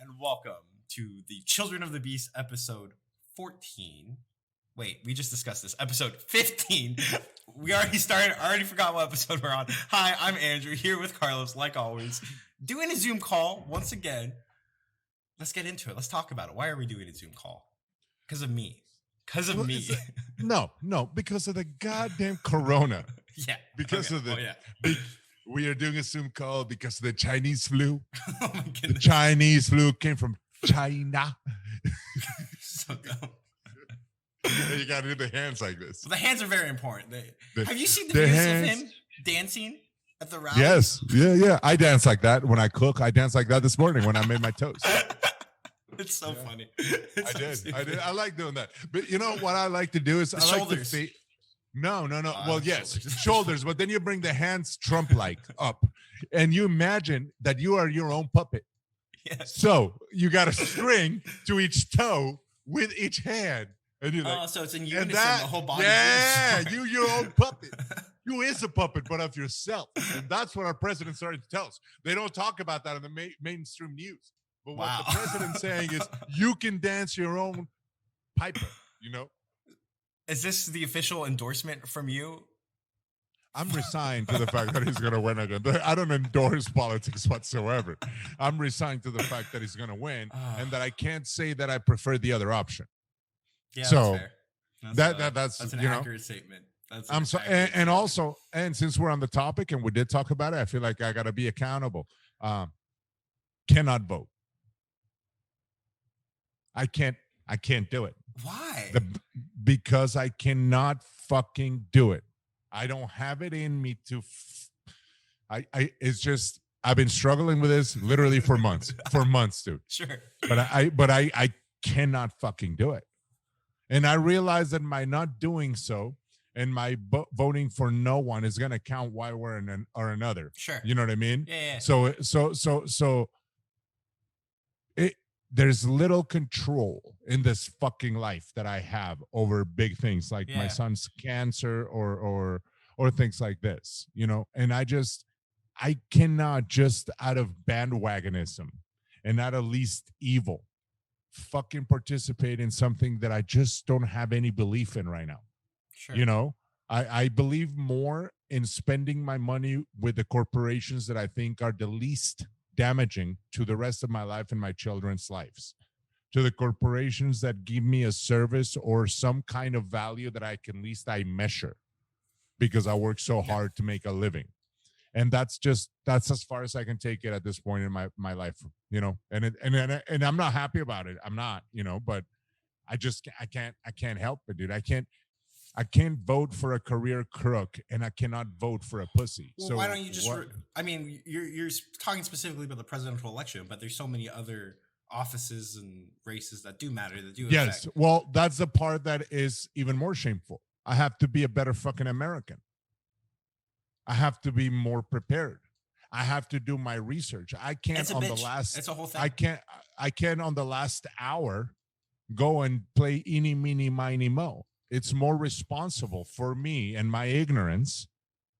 and welcome to the Children of the Beast episode 14. Wait, we just discussed this. Episode 15. We already started. I already forgot what episode we're on. Hi, I'm Andrew, here with Carlos, like always, doing a Zoom call once again. Let's get into it. Let's talk about it. Why are we doing a Zoom call? Because of me. Because of me. No, because of the goddamn corona. Yeah. Because of the... Oh, yeah. We are doing a Zoom call because of the Chinese flu. Oh, my goodness. The Chinese flu came from China. So dumb. You got to do the hands like this. Well, the hands are very important. Have you seen the the videos hands, of him dancing at the rally? Yes. Yeah. I dance like that when I cook. I dance like that this morning when I made my toast. It's so funny. I did. I like doing that. But you know what I like to do is I shoulders. like to No. Well, yes, shoulders. shoulders. But then you bring the hands Trump-like up, and you imagine that you are your own puppet. Yes. So you got a string to each toe with each hand, and you're like, so it's in unison. The whole body. Yeah, you your own puppet. You is a puppet, but of yourself, and that's what our president started to tell us. They don't talk about that in the mainstream news. But what the president's saying is, you can dance your own piper. You know. Is this the official endorsement from you? I'm resigned to the fact that he's going to win again. I don't endorse politics whatsoever. I'm resigned to the fact that he's going to win, and that I can't say that I prefer the other option. Yeah, so that's fair. that's an accurate statement. I'm so, and also, and since we're on the topic and we did talk about it, I feel like I got to be accountable. Cannot vote. I can't do it. Why? Because I cannot fucking do it. I don't have it in me to. It's just I've been struggling with this literally for months, dude. Sure. But I cannot fucking do it, and I realize that my not doing so and my voting for no one is gonna count one way or another. Sure. You know what I mean? Yeah. So there's little control in this fucking life that I have over big things like my son's cancer or things like this, you know, and I cannot just out of bandwagonism and out of least evil fucking participate in something that I just don't have any belief in right now. Sure. You know, I believe more in spending my money with the corporations that I think are the least damaging to the rest of my life and my children's lives, to the corporations that give me a service or some kind of value that I can at least measure because I work so hard to make a living. And that's as far as I can take it at this point in my life, you know, and I'm not happy about it. I'm not, you know, but I can't help it, dude. I can't vote for a career crook, and I cannot vote for a pussy. Well, so why don't you just? I mean, you're talking specifically about the presidential election, but there's so many other offices and races that do matter. That do. Yes. Affect. Well, that's the part that is even more shameful. I have to be a better fucking American. I have to be more prepared. I have to do my research. I can't It's a whole thing. I can't on the last hour go and play eeny, meeny, miny, mo. It's more responsible for me and my ignorance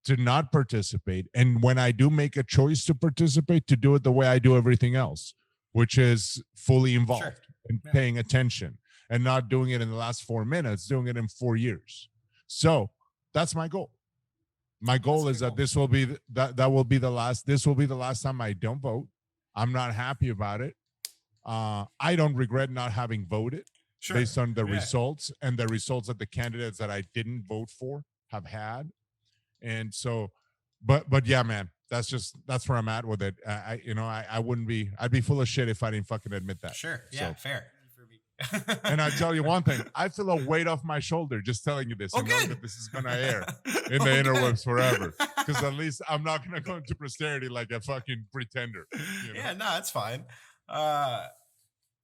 to not participate. And when I do make a choice to participate, to do it the way I do everything else, which is fully involved and paying attention and not doing it in the last 4 minutes, doing it in 4 years. So that's my goal. My goal is that this will be that will be the last. This will be the last time I don't vote. I'm not happy about it. I don't regret not having voted. Sure. Based on the results and the results that the candidates that I didn't vote for have had. And so, but yeah, man, that's where I'm at with it. I'd be full of shit if I didn't fucking admit that. Sure. Yeah. So, fair. And I tell you one thing, I feel a weight off my shoulder just telling you this. And knowing that this is going to air in the interwebs forever. Because at least I'm not going to go into posterity like a fucking pretender. You know? Yeah, no, that's fine.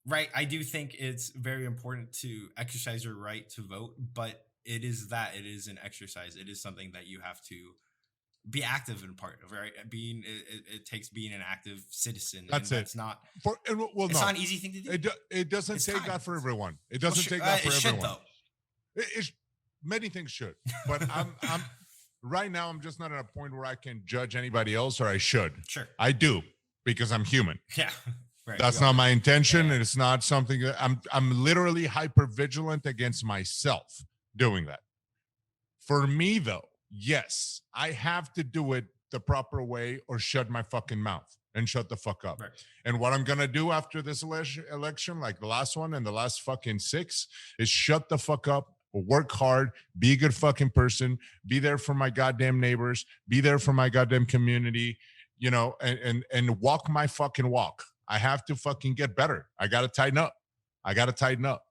Right. I do think it's very important to exercise your right to vote, but it is an exercise. It is something that you have to be active in part of, right? It takes being an active citizen. That's it. It's not it's not an easy thing to do. It doesn't take that for everyone. It doesn't take that for everyone. Though. Many things should, but I'm right now. I'm just not at a point where I can judge anybody else, or I should. Sure. I do because I'm human. Yeah. Right. That's not my intention. And it's not something that I'm literally hyper vigilant against myself doing that. For me, though, yes, I have to do it the proper way or shut my fucking mouth and shut the fuck up. Right. And what I'm going to do after this election, like the last one and the last fucking 6, is shut the fuck up, work hard, be a good fucking person, be there for my goddamn neighbors, be there for my goddamn community, you know, and walk my fucking walk. I have to fucking get better. I got to tighten up.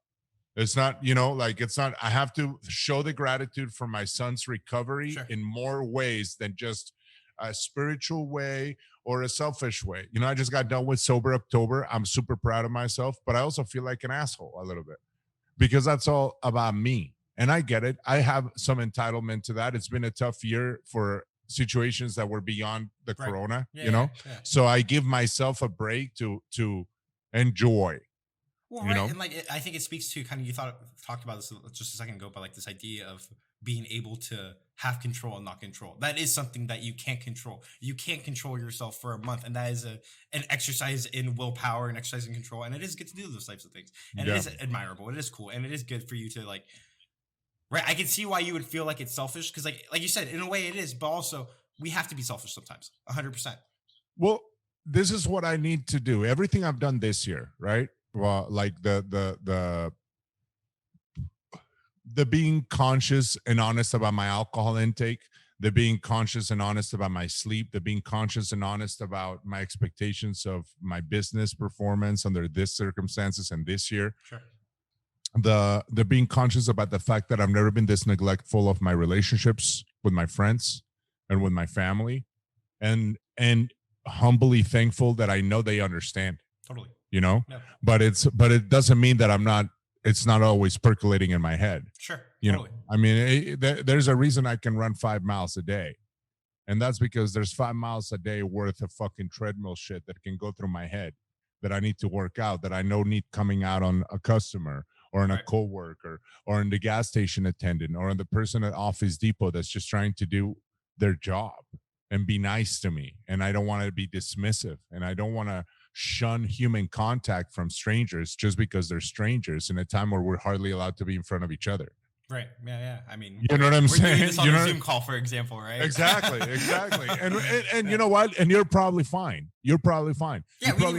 It's not, you know, like it's not, I have to show the gratitude for my son's recovery in more ways than just a spiritual way or a selfish way. You know, I just got done with Sober October. I'm super proud of myself, but I also feel like an asshole a little bit because that's all about me. And I get it. I have some entitlement to that. It's been a tough year for situations that were beyond the corona, you know? So I give myself a break to enjoy. Well, right, and like I think it speaks to kind of talked about this just a second ago, but like this idea of being able to have control and not control. That is something that you can't control. You can't control yourself for a month, and that is an exercise in willpower and exercise in control. And it is good to do those types of things, and it is admirable. It is cool, and it is good for you to like. Right, I can see why you would feel like it's selfish because, like you said, in a way it is, but also we have to be selfish sometimes, 100%. Well, this is what I need to do. Everything I've done this year, right? Well, like the being conscious and honest about my alcohol intake, the being conscious and honest about my sleep, the being conscious and honest about my expectations of my business performance under this circumstances and this year. Sure. The being conscious about the fact that I've never been this neglectful of my relationships with my friends and with my family, and humbly thankful that I know they understand. Totally. You know, but it doesn't mean that it's not always percolating in my head. Sure. You know, I mean, there's a reason I can run 5 miles a day. And that's because there's 5 miles a day worth of fucking treadmill shit that can go through my head that I need to work out, that I know need coming out on a customer or on a coworker or in the gas station attendant or on the person at Office Depot that's just trying to do their job and be nice to me. And I don't want to be dismissive, and I don't want to shun human contact from strangers just because they're strangers in a time where we're hardly allowed to be in front of each other. Right. Yeah. I mean, you know what I'm saying? Doing this on a Zoom call, for example, right? Exactly. And you know what? And you're probably fine. Yeah, you probably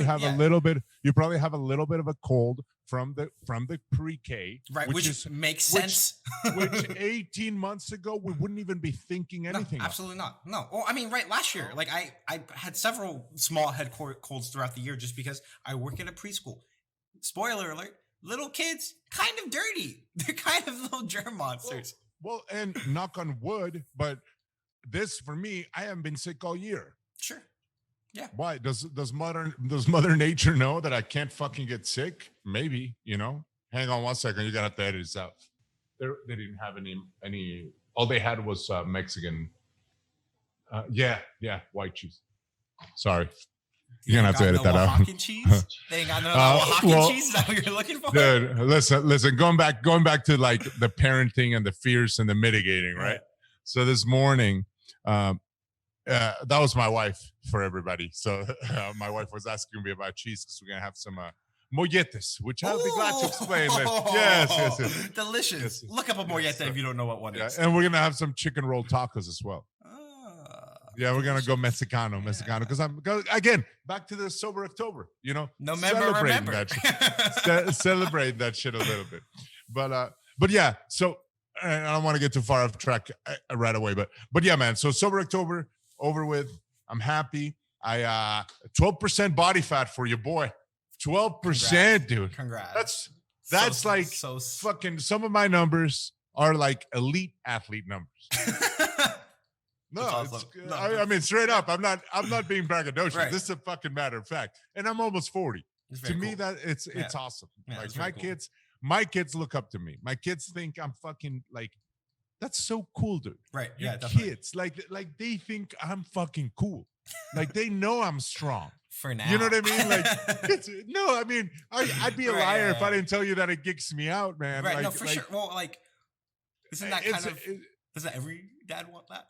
have a little bit. You probably have a little bit of a cold from the pre-K, right? Which makes sense. Which 18 months ago we wouldn't even be thinking anything. No, absolutely not. No. Well, I mean, right. Last year, like I had several small head colds throughout the year just because I work at a preschool. Spoiler alert. Little kids, kind of dirty. They're kind of little germ monsters. Well, and knock on wood, but this for me, I haven't been sick all year. Sure. Yeah. Why? Does Mother Nature know that I can't fucking get sick? Maybe, you know. Hang on 1 second. You're gonna have to edit this out. They didn't have any. All they had was Mexican. Yeah, white cheese. Sorry. You're gonna have to edit that out. Oaxacan cheese? They ain't got no Oaxacan cheese? Is that what you're looking for? Dude, listen. Going back to like the parenting and the fears and the mitigating, right? So this morning, that was my wife for everybody. So my wife was asking me about cheese because we're gonna have some molletes, which I'll be glad to explain. Yes. Delicious. Yes. Look up a mollete if you don't know what one is. And we're gonna have some chicken roll tacos as well. Yeah, we're gonna go Mexicano, because I'm again back to the Sober October. You know, celebrating that shit a little bit, but yeah. So I don't want to get too far off track right away, but yeah, man. So Sober October over with. I'm happy. I 12% body fat for your boy. 12%, dude. Congrats. That's fucking. Some of my numbers are like elite athlete numbers. No, awesome. I mean, straight up, I'm not being braggadocious. Right. This is a fucking matter of fact, and I'm almost 40. To me, cool. That it's awesome. Yeah, like my kids look up to me. My kids think I'm fucking like, that's so cool, dude. Right? Your yeah, definitely. Kids like they think I'm fucking cool. Like they know I'm strong. For now, you know what I mean? Like, no, I mean, I'd be a liar if I didn't tell you that it geeks me out, man. Right? Like, no, for sure. Well, like, isn't that kind of? Doesn't every dad want that?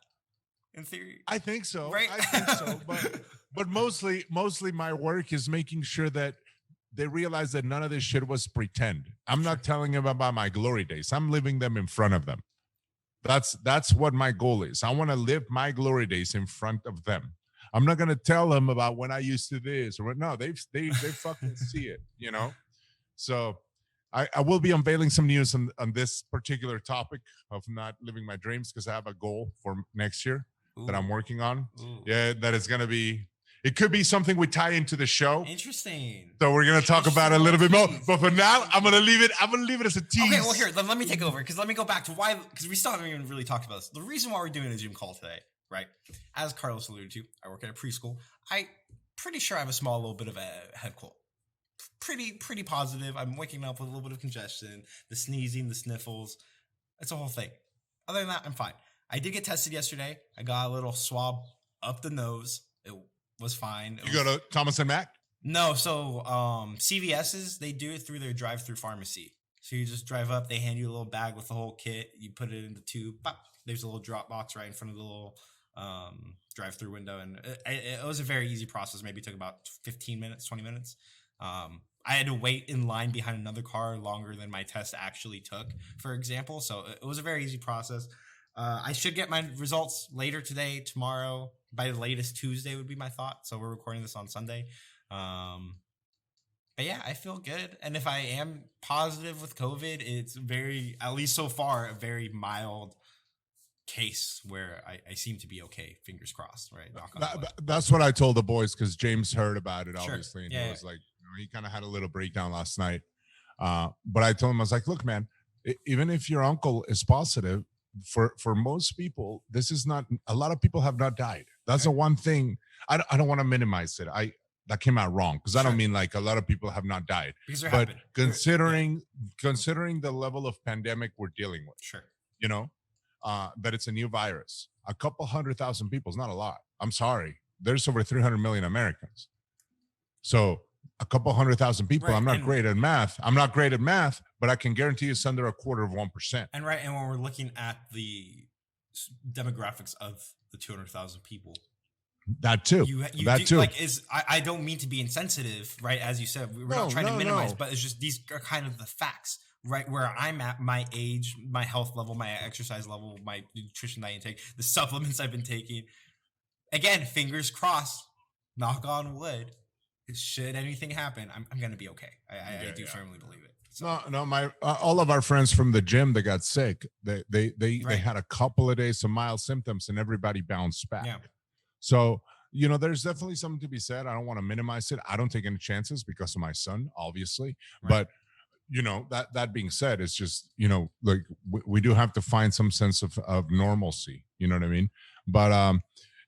In theory, I think so. Right? I think so. But mostly my work is making sure that they realize that none of this shit was pretend. I'm not telling them about my glory days. I'm living them in front of them. That's what my goal is. I want to live my glory days in front of them. I'm not gonna tell them about when I used to this or what. No, they fucking see it, you know. So I will be unveiling some news on this particular topic of not living my dreams because I have a goal for next year that I'm working on. Yeah, that is gonna be. It could be something we tie into the show. Interesting. So we're gonna talk about it a little bit more. But for now, I'm gonna leave it as a tease. Okay, well here, let me take over because let me go back to why, because we still haven't even really talked about this. The reason why we're doing a Zoom call today, right? As Carlos alluded to, I work at a preschool. I pretty sure I have a small little bit of a head cold. Pretty positive. I'm waking up with a little bit of congestion, the sneezing, the sniffles. It's a whole thing. Other than that, I'm fine. I did get tested yesterday. I got a little swab up the nose. It was fine. You go to Thomas and Mack? No, so CVS's, they do it through their drive-through pharmacy. So you just drive up, they hand you a little bag with the whole kit. You put it in the tube. Bop, there's a little drop box right in front of the little drive-through window, and it was a very easy process. Maybe it took about 15 minutes, 20 minutes. I had to wait in line behind another car longer than my test actually took, for example. So it was a very easy process. I should get my results later today, tomorrow, by the latest Tuesday would be my thought. So we're recording this on Sunday. But yeah, I feel good. And if I am positive with COVID, it's very, at least so far, a very mild case where I seem to be okay. Fingers crossed, right? That's what I told the boys because James heard about it, obviously. Sure. And he was like, he kind of had a little breakdown last night. But I told him, I was like, look, man, even if your uncle is positive, for most people, this is not, a lot of people have not died. That's the one thing. I don't want to minimize it. That came out wrong because I don't mean like a lot of people have not died. But considering the level of pandemic we're dealing with, you know, that it's a new virus, a couple 100,000 people is not a lot. I'm sorry. There's over 300 million Americans. So a couple 100,000 people. I'm not great at math. But I can guarantee it's under 1/4%. And right. And when we're looking at the demographics of the 200,000 people, that too. I don't mean to be insensitive, right? As you said, we're not trying to minimize, but it's just these are kind of the facts, right? Where I'm at, my age, my health level, my exercise level, my nutrition that I intake, the supplements I've been taking. Again, fingers crossed, knock on wood. Should anything happen, I'm going to be okay. I do firmly believe it. So. No, my all of our friends from the gym that got sick, they had a couple of days of mild symptoms and everybody bounced back. Yeah. So, you know, there's definitely something to be said. I don't want to minimize it. I don't take any chances because of my son, obviously. Right. But, you know, that being said, it's just, you know, like we do have to find some sense of normalcy. You know what I mean? But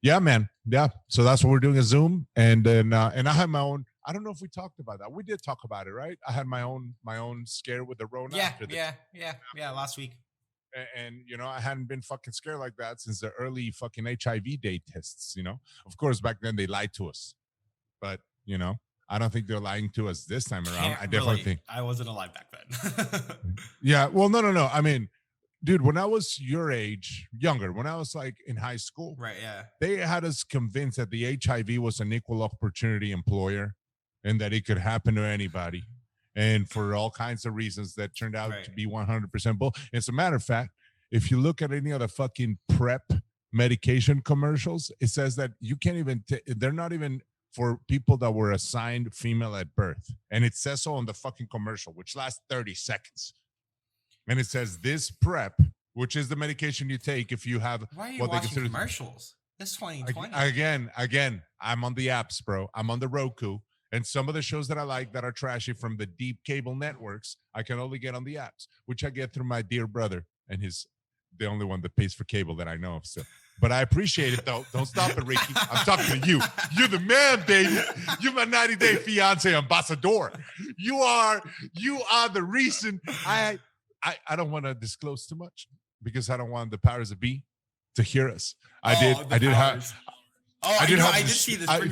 yeah, man. Yeah. So that's what we're doing, a Zoom. And then and I had my own. I don't know if we talked about that. We did talk about it, right? I had my own scare with the Rona. Yeah. Last week. And you know, I hadn't been fucking scared like that since the early fucking HIV day tests. You know, of course, back then they lied to us, but you know, I don't think they're lying to us this time around. I definitely think I wasn't alive back then. Yeah. Well, no. I mean, dude, when I was your age, younger, when I was like in high school, right? Yeah. They had us convinced that the HIV was an equal opportunity employer and that it could happen to anybody. And for all kinds of reasons that turned out to be 100% bull. As a matter of fact, if you look at any of the fucking PrEP medication commercials, it says that you can't even, they're not even for people that were assigned female at birth. And it says so on the fucking commercial, which lasts 30 seconds. And it says this PrEP, which is the medication you take if you have. Why are you watching commercials? This 2020. Again, I'm on the apps, bro. I'm on the Roku. And some of the shows that I like that are trashy from the deep cable networks, I can only get on the apps, which I get through my dear brother. And he's the only one that pays for cable that I know of. So, but I appreciate it, though. Don't stop it, Ricky. I'm talking to you. You're the man, baby. You're my 90-day fiance ambassador. You are the reason I don't want to disclose too much because I don't want the powers that be to hear us. I did see this. Bring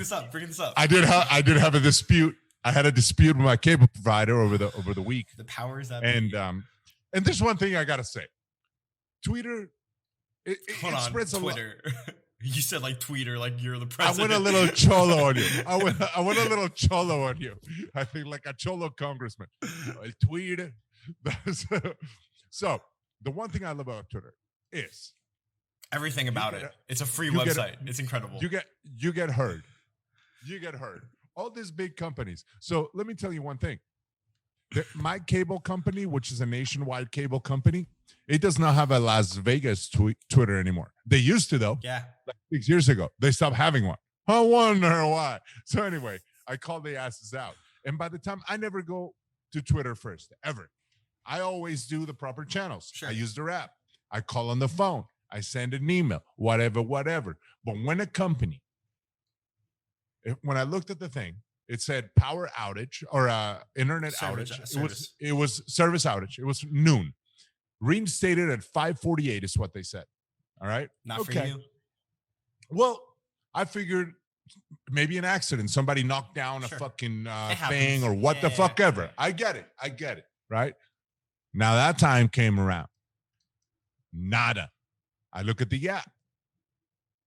this up. I did have a dispute. I had a dispute with my cable provider over the week. The powers that be. And there's one thing I gotta say. Twitter, it spreads a lot. Twitter. You said like tweeter, like you're the I president. went a little cholo on you. I went a little cholo on you. I think like a cholo congressman. El tweet. So the one thing I love about Twitter is Everything about it. It's a free you get- website. It's incredible. you get heard. You get heard. All these big companies. So let me tell you one thing. My cable company, which is a nationwide cable company, it does not have a Las Vegas Twitter anymore. They used to, though. Yeah. Like 6 years ago. They stopped having one. I wonder why. So anyway, I called the asses out. And by the time I never go to Twitter first, ever. I always do the proper channels. Sure. I use their app. I call on the phone. I send an email, whatever. But when a company, when I looked at the thing, it said power outage or internet outage. It was service outage. It was noon. Reinstated at 5:48 is what they said. All right. Not for you. Well, I figured maybe an accident. Somebody knocked down a fucking thing or what the fuck ever. I get it. Right. Now that time came around. Nada. I look at the app.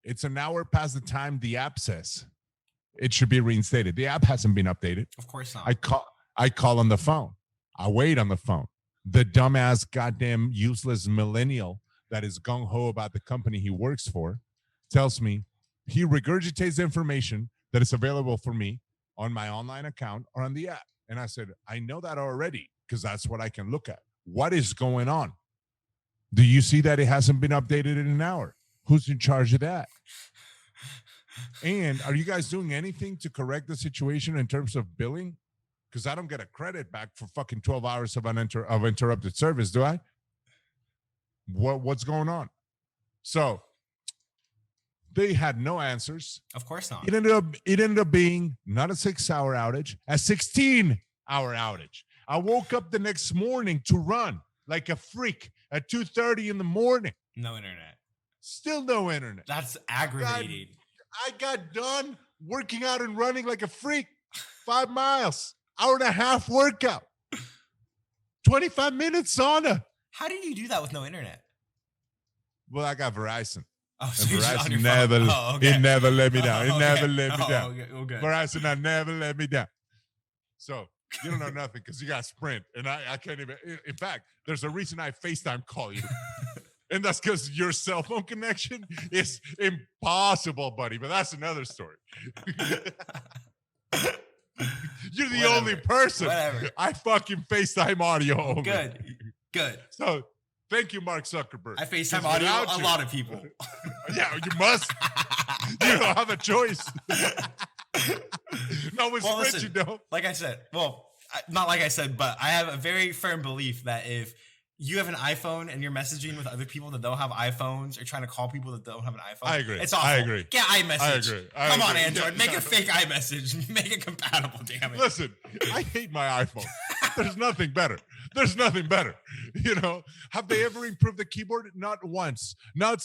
It's an hour past the time the app says it should be reinstated. The app hasn't been updated. Of course not. I call on the phone. I wait on the phone. The dumbass, goddamn, useless millennial that is gung-ho about the company he works for tells me he regurgitates information that is available for me on my online account or on the app. And I said, I know that already because that's what I can look at. What is going on? Do you see that it hasn't been updated in an hour? Who's in charge of that? And are you guys doing anything to correct the situation in terms of billing? Because I don't get a credit back for fucking 12 hours of interrupted service, do I? What's going on? So they had no answers. Of course not. It ended up being not a 6-hour outage, a 16-hour outage. I woke up the next morning to run like a freak at 2:30 in the morning. No internet. Still no internet. That's aggravating. I got done working out and running like a freak. 5 miles, hour and a half workout, 25 minutes sauna. How do you do that with no internet? Well, I got Verizon. Oh, so And you're just on Verizon your never, phone. Oh, okay. it never let me down. It Oh, never okay. let me down. Okay. Verizon I never let me down. So you don't know nothing because you got Sprint, and I can't even. In fact, there's a reason I FaceTime call you. And that's because your cell phone connection is impossible, buddy. But that's another story. You're the only person. Whatever. I fucking FaceTime audio only. Good. So thank you, Mark Zuckerberg. I FaceTime audio a lot of people. Yeah, you must. You don't have a choice. No, it's Well, Sprint, listen, you know. like I said, not like I said, but I have a very firm belief that if you have an iPhone and you're messaging with other people that don't have iPhones or trying to call people that don't have an iPhone, I agree. It's awful. I agree. Get iMessage. I agree. Come on, agree. Android. Yeah, Make yeah. a fake iMessage. Make it compatible, damn it. Listen, I hate my iPhone. There's nothing better. You know, have they ever improved the keyboard? Not once. Not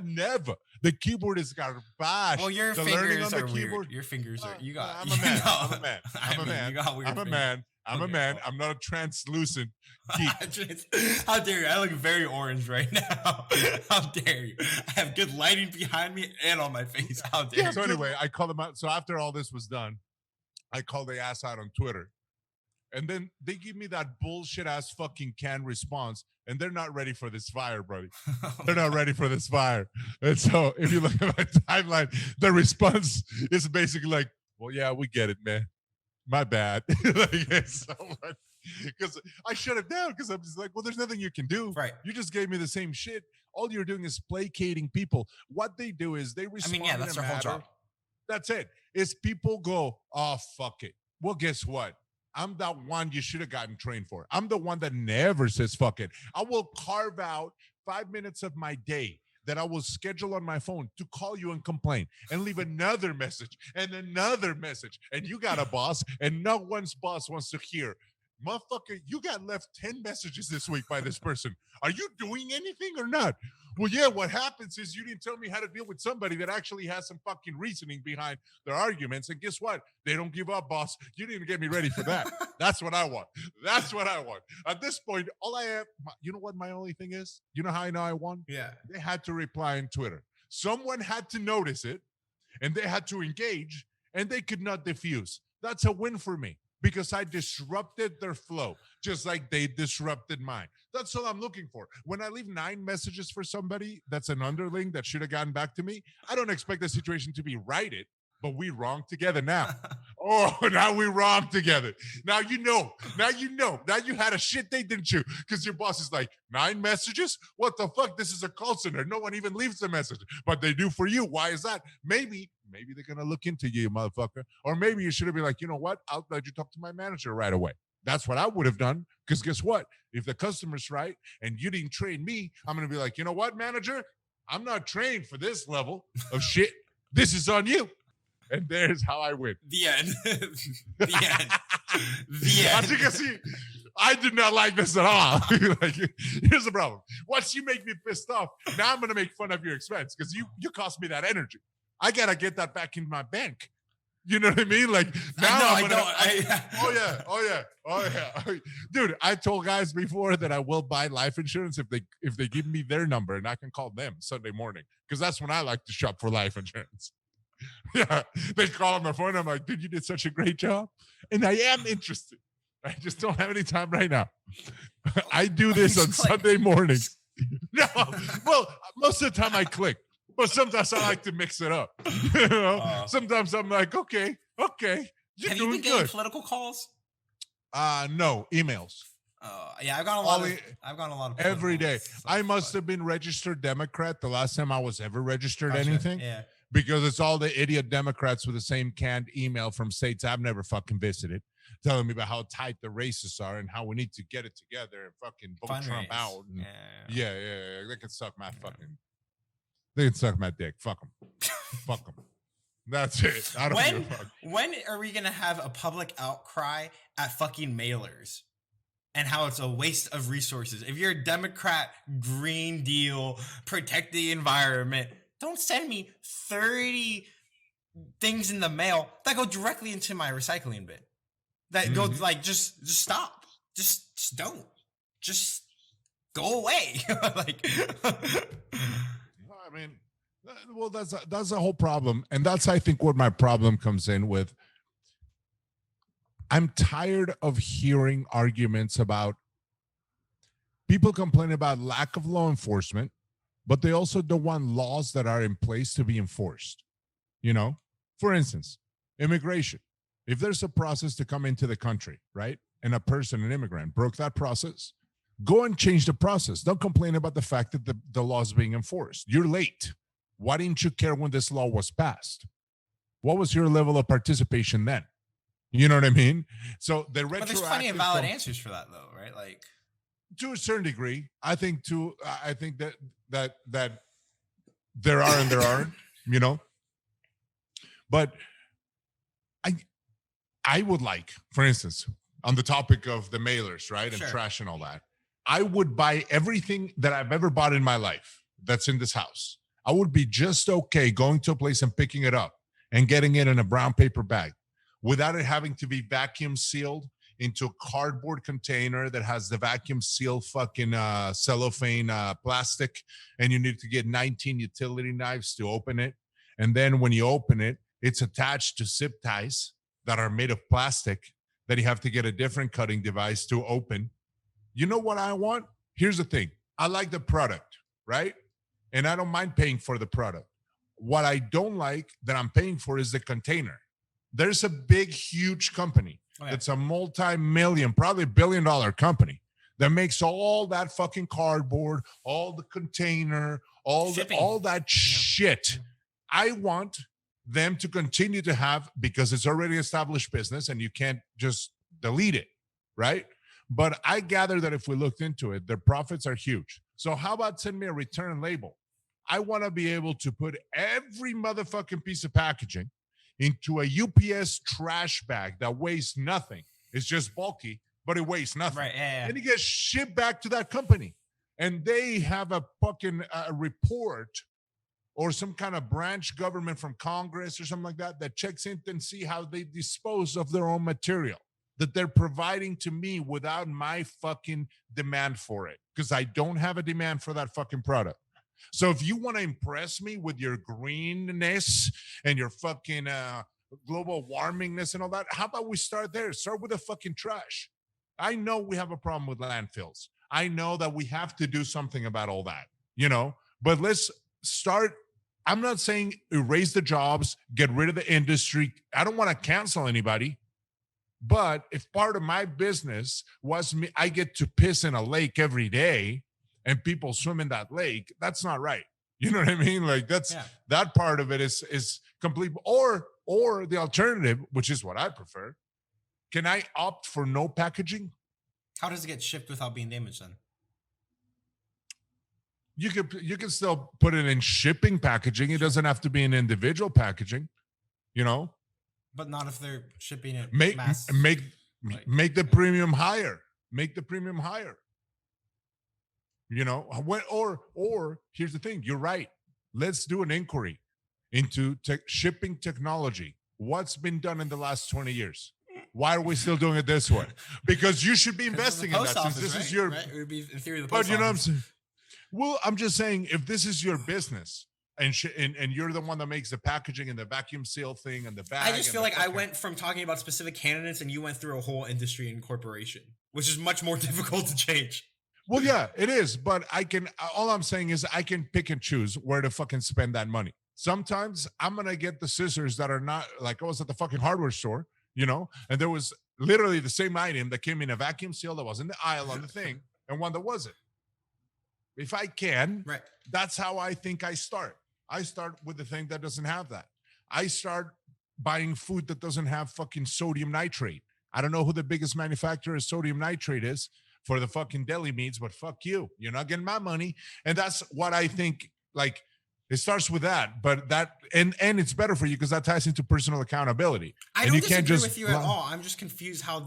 never. The keyboard is garbage. Well, your The learning fingers on are the weird. keyboard. Your fingers are. You got. I'm a man. I'm a man. I I'm a mean, man. You got weird I'm a fingers. man. I'm a Okay, man. well. I'm not a translucent geek. How dare you? I look very orange right now. How dare you? I have good lighting behind me and on my face. How dare Yeah, you? so anyway, I called them out. So after all this was done, I called the ass out on Twitter. And then they give me that bullshit ass fucking canned response. And they're not ready for this fire, buddy. They're not ready for this fire. And so if you look at my timeline, the response is basically like, well, yeah, we get it, man. My bad. Because I shut it down because I'm just like, well, there's nothing you can do. Right. You just gave me the same shit. All you're doing is placating people. What they do is they respond. That's in a their whole matter. job. That's it. Is people go, oh, fuck it. Well, guess what? I'm that one you should have gotten trained for. I'm the one that never says fuck it. I will carve out 5 minutes of my day that I will schedule on my phone to call you and complain and leave another message and another message. And you got a boss, and no one's boss wants to hear. Motherfucker, you got left 10 messages this week by this person. Are you doing anything or not? Well, yeah, what happens is you didn't tell me how to deal with somebody that actually has some fucking reasoning behind their arguments. And guess what? They don't give up, boss. You didn't get me ready for that. That's what I want. That's what I want. At this point, all I have, you know what my only thing is? You know how I know I won? Yeah. They had to reply on Twitter. Someone had to notice it, and they had to engage, and they could not diffuse. That's a win for me because I disrupted their flow, just like they disrupted mine. That's all I'm looking for. When I leave 9 messages for somebody that's an underling that should have gotten back to me, I don't expect the situation to be righted, but we wrong together now. Oh, now we wrong together. Now you know. Now you know. Now you had a shit day, didn't you? Because your boss is like, 9 messages? What the fuck? This is a call center. No one even leaves a message, but they do for you. Why is that? Maybe they're gonna look into you, motherfucker. Or maybe you should have been like, you know what? I'll let you talk to my manager right away. That's what I would have done. Because guess what? If the customer's right and you didn't train me, I'm gonna be like, you know what, manager? I'm not trained for this level of shit. This is on you. And there's how I win. The end. The end. The end. As you can see, I did not like this at all. Like, here's the problem. Once you make me pissed off, now I'm going to make fun of your expense because you cost me that energy. I got to get that back in my bank. You know what I mean? Like, now Oh yeah. Dude, I told guys before that I will buy life insurance if they give me their number and I can call them Sunday morning because that's when I like to shop for life insurance. Yeah, they call on my phone. I'm like, dude, you did such a great job. And I am interested. I just don't have any time right now. I do this on Sunday mornings. No, well, most of the time I click, but sometimes I like to mix it up. You know, sometimes I'm like, okay, you're have doing you been getting good. political calls? No, emails. Yeah, I've got a lot of every day. Stuff, I must have been registered Democrat the last time I was ever registered anything. Yeah. Because it's all the idiot Democrats with the same canned email from states I've never fucking visited, telling me about how tight the races are and how we need to get it together and fucking vote Trump out. And yeah. They can suck my fucking. They can suck my dick. Fuck them. Fuck them. That's it. I don't give a fuck. When are we gonna have a public outcry at fucking mailers? And how it's a waste of resources. If you're a Democrat, Green Deal, protect the environment. Don't send me 30 things in the mail that go directly into my recycling bin. That go like just stop. Just don't. Just go away. Like I mean, well, that's a whole problem, and that's I think what my problem comes in with. I'm tired of hearing arguments about people complain about lack of law enforcement, but they also don't want laws that are in place to be enforced. You know, for instance, immigration. If there's a process to come into the country, right, and a person, an immigrant, broke that process, go and change the process. Don't complain about the fact that the law is being enforced. You're late. Why didn't you care when this law was passed? What was your level of participation then? You know what I mean? So the retroactive. But there's plenty of valid answers for that, though, right? Like, to a certain degree, I think that there are and there aren't, you know. But I would like, for instance, on the topic of the mailers, right, and trash and all that, I would buy everything that I've ever bought in my life that's in this house. I would be just okay going to a place and picking it up and getting it in a brown paper bag without it having to be vacuum sealed into a cardboard container that has the vacuum seal fucking cellophane plastic, and you need to get 19 utility knives to open it. And then when you open it, it's attached to zip ties that are made of plastic that you have to get a different cutting device to open. You know what I want? Here's the thing. I like the product, right? And I don't mind paying for the product. What I don't like that I'm paying for is the container. There's a big, huge company. It's a multi-million, probably billion-dollar company that makes all that fucking cardboard, all the container, all that shit. I want them to continue to have, because it's already established business and you can't just delete it, right? But I gather that if we looked into it, their profits are huge. So how about send me a return label? I want to be able to put every motherfucking piece of packaging into a UPS trash bag that weighs nothing. It's just bulky, but it weighs nothing. Right, yeah. And it gets shipped back to that company. And they have a fucking report or some kind of branch government from Congress or something like that that checks in and see how they dispose of their own material that they're providing to me without my fucking demand for it, because I don't have a demand for that fucking product. So if you want to impress me with your greenness and your fucking global warmingness and all that, how about we start there? Start with the fucking trash. I know we have a problem with landfills. I know that we have to do something about all that, but let's start. I'm not saying erase the jobs, get rid of the industry. I don't want to cancel anybody. But if part of my business was me, I get to piss in a lake every day and people swim in that lake, that's not right. You know what I mean? Like that part of it is complete. Or the alternative, which is what I prefer. Can I opt for no packaging? How does it get shipped without being damaged then? You can still put it in shipping packaging. It doesn't have to be an individual packaging, But not if they're shipping it make the premium higher. Make the premium higher. Or here's the thing. You're right. Let's do an inquiry into shipping technology. What's been done in the last 20 years? Why are we still doing it this way? Because you should be investing in that. Since this is your, right? It would be in theory the but post you know what I'm office. saying. Well, I'm just saying, if this is your business and you're the one that makes the packaging and the vacuum seal thing and the bag, I just feel like I went from talking about specific candidates and you went through a whole industry and corporation, which is much more difficult to change. Well, yeah, it is. But all I'm saying is I can pick and choose where to fucking spend that money. Sometimes I'm going to get the scissors that are not, like I was at the fucking hardware store, and there was literally the same item that came in a vacuum seal that was in the aisle on the thing and one that wasn't. If I can, right. That's how I think I start. I start with the thing that doesn't have that. I start buying food that doesn't have fucking sodium nitrate. I don't know who the biggest manufacturer of sodium nitrate is for the fucking deli meats, but fuck you. You're not getting my money. And that's what I think, like, it starts with that, but and it's better for you because that ties into personal accountability. I don't disagree with you at all. I'm just confused how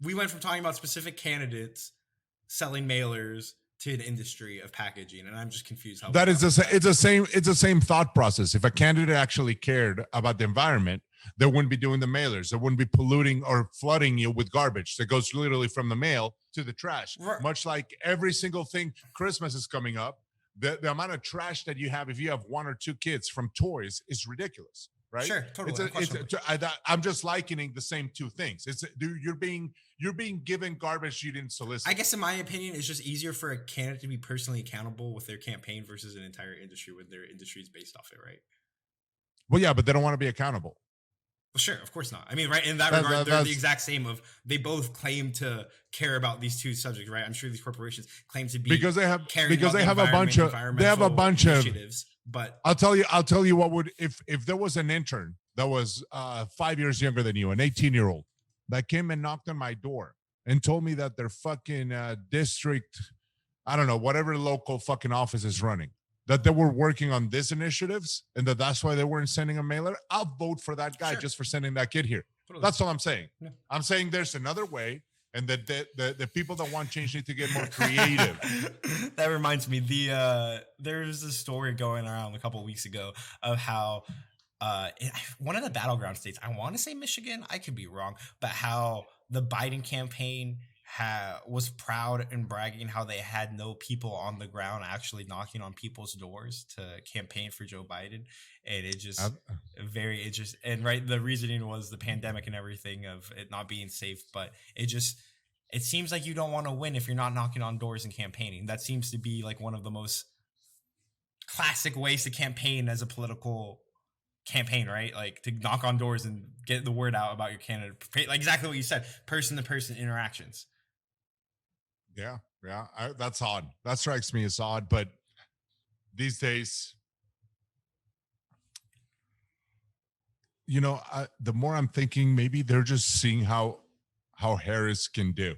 we went from talking about specific candidates selling mailers to an industry of packaging, and I'm just confused how that is it's the same thought process. If a candidate actually cared about the environment, they wouldn't be doing the mailers. They wouldn't be polluting or flooding you with garbage that goes literally from the mail to the trash. Right. Much like every single thing. Christmas is coming up. The amount of trash that you have if you have one or two kids from toys is ridiculous, right? Sure, totally. I'm just likening the same two things. You're being given garbage you didn't solicit. I guess in my opinion, it's just easier for a candidate to be personally accountable with their campaign versus an entire industry when their industry is based off it, right? Well, yeah, but they don't want to be accountable. Well, sure, of course not. I mean, right, in that regard, they're the exact same they both claim to care about these two subjects, right? I'm sure these corporations claim to be because they have a bunch of initiatives. But I'll tell you what would if there was an intern that was 5 years younger than you, an 18-year-old that came and knocked on my door and told me that their fucking district, I don't know, whatever local fucking office is running, that they were working on these initiatives and that's why they weren't sending a mailer, I'll vote for that guy just for sending that kid here. Totally. That's all I'm saying. Yeah. I'm saying there's another way, and that the people that want change need to get more creative. That reminds me, there's a story going around a couple of weeks ago of how one of the battleground states, I want to say Michigan, I could be wrong, but how the Biden campaign was proud and bragging how they had no people on the ground actually knocking on people's doors to campaign for Joe Biden. And it just very interesting. And right, the reasoning was the pandemic and everything of it not being safe, but it seems like you don't want to win if you're not knocking on doors and campaigning. That seems to be like one of the most classic ways to campaign as a political campaign, right? Like to knock on doors and get the word out about your candidate. Like exactly what you said, person-to-person interactions. Yeah, that's odd. That strikes me as odd. But these days, the more I'm thinking, maybe they're just seeing how Harris can do,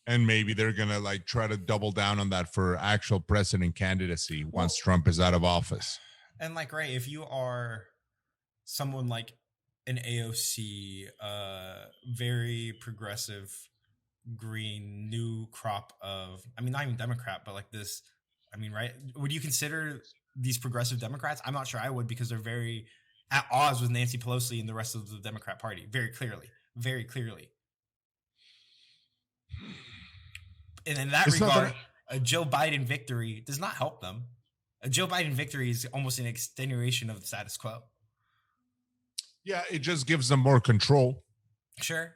and maybe they're gonna like try to double down on that for actual president candidacy once Trump is out of office. And like, right, if you are someone like an AOC, very progressive, green, new crop of, I mean, not even Democrat, but like this, I mean, right? Would you consider these progressive Democrats? I'm not sure I would, because they're very at odds with Nancy Pelosi and the rest of the Democrat Party, very clearly. And in that regard, A Joe Biden victory does not help them. A Joe Biden victory is almost an extenuation of the status quo. Yeah, it just gives them more control. Sure,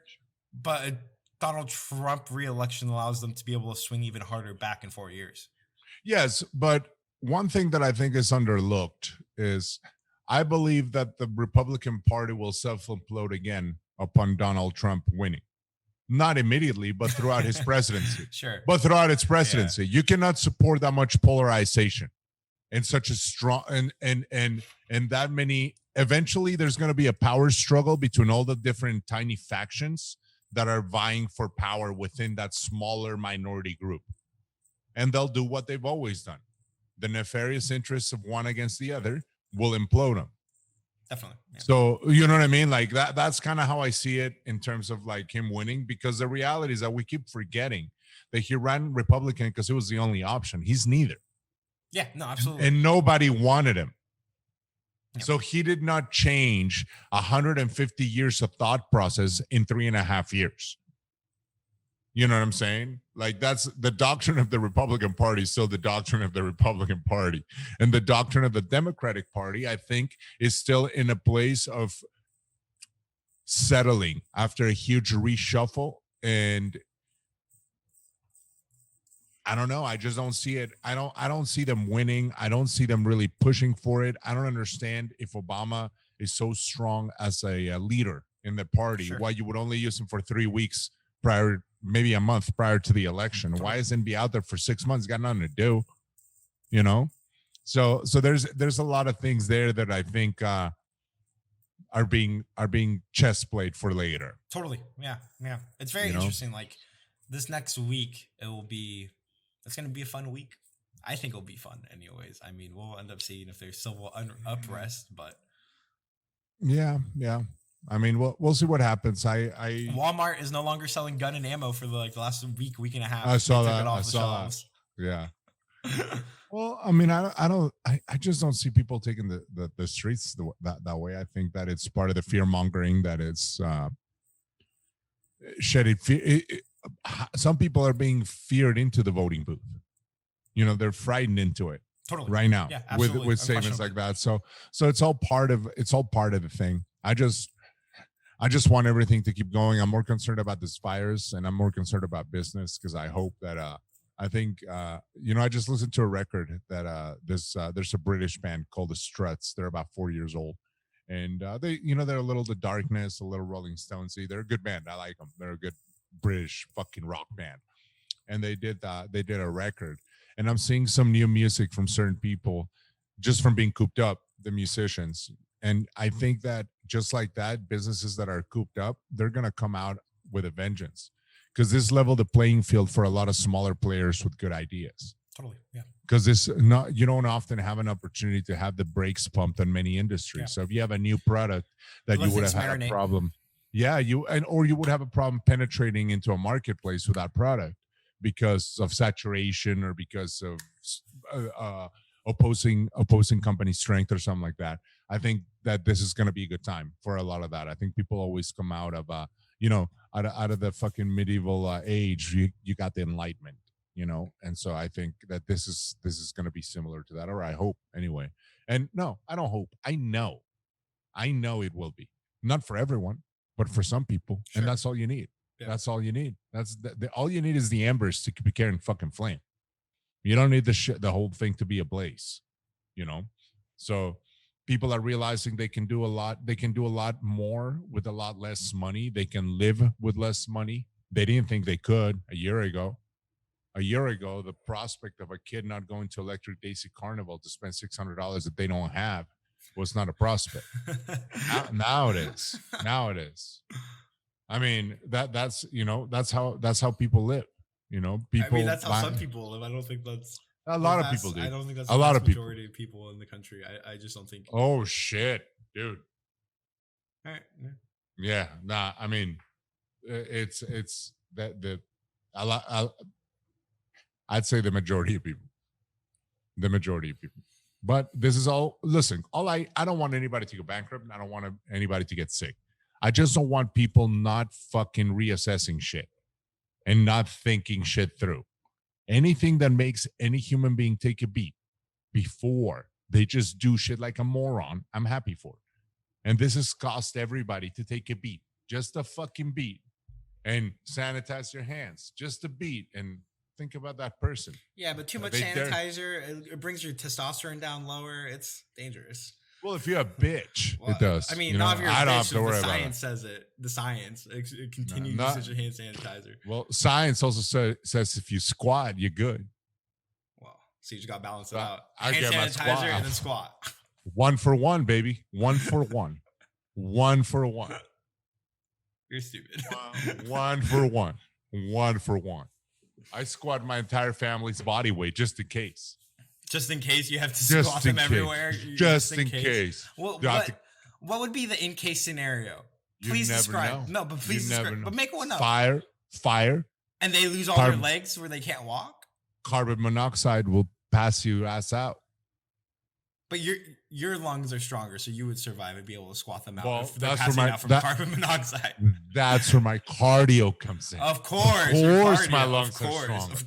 but a Donald Trump re-election allows them to be able to swing even harder back in 4 years. Yes, but one thing that I think is underlooked is I believe that the Republican Party will self-implode again upon Donald Trump winning. Not immediately, but throughout his presidency. Sure. But throughout its presidency, you cannot support that much polarization and such a strong and that many. Eventually, there's going to be a power struggle between all the different tiny factions that are vying for power within that smaller minority group, and they'll do what they've always done. The nefarious interests of one against the other will implode them. Definitely. Yeah. So you know what I mean? Like that's kind of how I see it in terms of like him winning, because the reality is that we keep forgetting that he ran Republican because it was the only option. He's neither. Yeah, no, absolutely. And nobody wanted him. Yeah. So he did not change 150 years of thought process in 3.5 years. You know what I'm saying? Like that's the doctrine of the Republican Party, still the doctrine of the Republican Party. And the doctrine of the Democratic Party, I think, is still in a place of settling after a huge reshuffle. And I don't know. I just don't see it. I don't see them winning. I don't see them really pushing for it. I don't understand if Obama is so strong as a leader in the party, Sure. why you would only use him for 3 weeks prior, maybe a month prior to the election. Why isn't he out there for 6 months? Got nothing to do, you know? So there's a lot of things there that I think are being chess played for later. Totally. Yeah. Yeah. It's very interesting. Like this next week, it's going to be a fun week. I think it'll be fun anyways. I mean, we'll end up seeing if there's civil unrest, but yeah. I mean, we'll see what happens. Walmart is no longer selling gun and ammo for the last week and a half. I saw that. Yeah. Well, I mean, I just don't see people taking the streets that way. I think that it's part of the fear mongering that it's shedding fear. Some people are being feared into the voting booth. You know, they're frightened into it. Totally. Right now, yeah, with statements like that. So it's all part of the thing. I just want everything to keep going. I'm more concerned about these fires, and I'm more concerned about business because I hope that I think I just listened to a record that there's a British band called the Struts. They're about 4 years old, and they're a little The Darkness, a little Rolling Stonesy. They're a good band. I like them. They're a good British fucking rock band, and they did a record. And I'm seeing some new music from certain people just from being cooped up, the musicians. And I think that just like that, businesses that are cooped up, they're going to come out with a vengeance because this leveled the playing field for a lot of smaller players with good ideas. Totally. Yeah. Because you don't often have an opportunity to have the brakes pumped on many industries. Yeah. So if you have a new product that you would have had a problem. Yeah. Or you would have a problem penetrating into a marketplace with that product because of saturation or because of opposing company strength or something like that. I think that this is going to be a good time for a lot of that. I think people always come out of out of the fucking medieval age. You got the Enlightenment, and so I think that this is going to be similar to that, or I hope anyway. And no, I don't hope. I know it will be, not for everyone, but for some people, sure. And that's all you need. Yeah. That's all you need. That's all you need is the embers to be carrying fucking flame. You don't need the whole thing to be ablaze, So people are realizing they can do a lot. They can do a lot more with a lot less money. They can live with less money. They didn't think they could a year ago. A year ago, the prospect of a kid not going to Electric Daisy Carnival to spend $600 that they don't have was not a prospect. Now it is. Now it is. I mean, that's how people live. People. I mean, that's how some people live. I don't think that's a lot of people do. I don't think that's a lot of majority of people in the country. I just don't think. Oh shit, dude. All right. Yeah. Nah. I mean, it's that I'd say the majority of people. The majority of people. But this is all. Listen, I don't want anybody to go bankrupt. I don't want anybody to get sick. I just don't want people not fucking reassessing shit and not thinking shit through anything that makes any human being take a beat before they just do shit like a moron, I'm happy for it. And this has cost everybody to take a beat, just a fucking beat, and sanitize your hands, just a beat, and think about that person. Yeah, but too much sanitizer, it brings your testosterone down lower. It's dangerous. Well, if you're a bitch, it does. I mean, not if you're a bitch, I don't have to worry about it. The science says it. The science. It continues usage of hand sanitizer. Well, science also says if you squat, you're good. Well, so you just got to balance it out. I hand get my sanitizer squat. and then squat. 1 for 1, baby. 1 for 1. 1 for 1. You're stupid. 1 for 1. 1 for 1. I squat my entire family's body weight just in case. Just in case you have to squat them everywhere. Just in case. Well, what would be the in case scenario? Please describe. No, but please describe. But make one up. Fire. And they lose all their legs where they can't walk? Carbon monoxide will pass your ass out. But your lungs are stronger, so you would survive and be able to squat them out. Well, if they're passing out from carbon monoxide. That's where my cardio comes in. Of course. My lungs are stronger. Of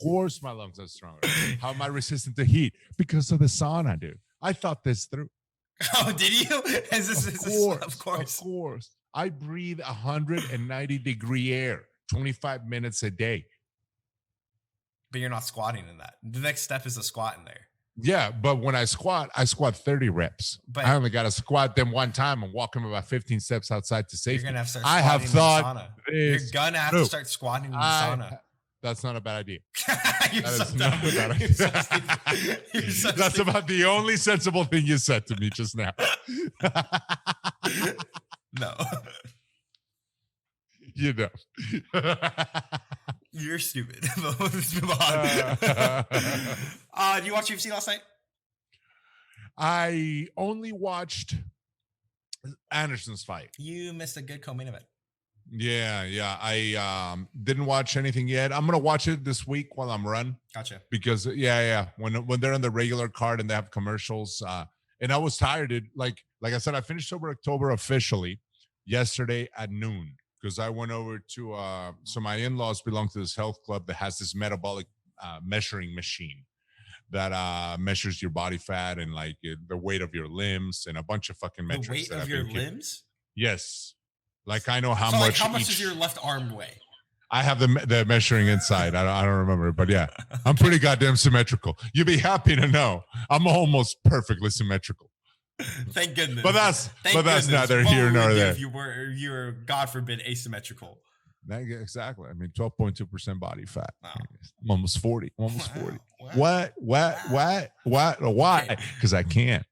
course my lungs are stronger. How am I resistant to heat? Because of the sauna, dude. I thought this through. Oh, did you? Of course. I breathe 190-degree air 25 minutes a day. But you're not squatting in that. The next step is a squat in there. Yeah, but when I squat 30 reps. But I only got to squat them one time and walk them about 15 steps outside to safety. You're going to have to start squatting in the sauna. You're going to have to start squatting in the sauna. That's not a bad idea. That's about the only sensible thing you said to me just now. No. You know. You're stupid. Let's move on. Do you watch UFC last night? I only watched Anderson's fight. You missed a good co-main event. Yeah. I didn't watch anything yet. I'm gonna watch it this week while I'm run. Gotcha. Because when they're on the regular card and they have commercials, and I was tired, dude. Like I said, I finished Sober October officially yesterday at noon. Because I went over to so my in-laws belong to this health club that has this metabolic measuring machine that measures your body fat and like the weight of your limbs and a bunch of fucking metrics. The weight of your limbs? Yes. Like I know how much. Like how much does your left arm weigh? I have the measuring inside. I don't remember, but yeah, I'm pretty goddamn symmetrical. You'd be happy to know I'm almost perfectly symmetrical. Thank goodness. But that's neither here nor there. If you were, God forbid, asymmetrical. Exactly. I mean, 12.2% body fat. Wow. I'm almost 40. Almost 40. Wow. What? Why? Because I can't.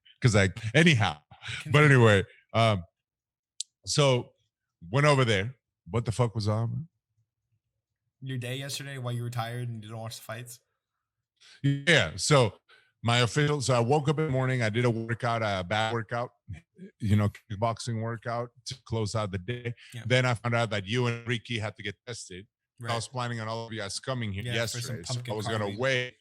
Anyhow. But anyway, so went over there. What the fuck was on, man? Your day yesterday while you were tired and didn't watch the fights? Yeah. So I woke up in the morning. I did a workout, a bad workout, kickboxing workout to close out the day. Yeah. Then I found out that you and Ricky had to get tested. Right. I was planning on all of you guys coming here yesterday. So I was going to wait.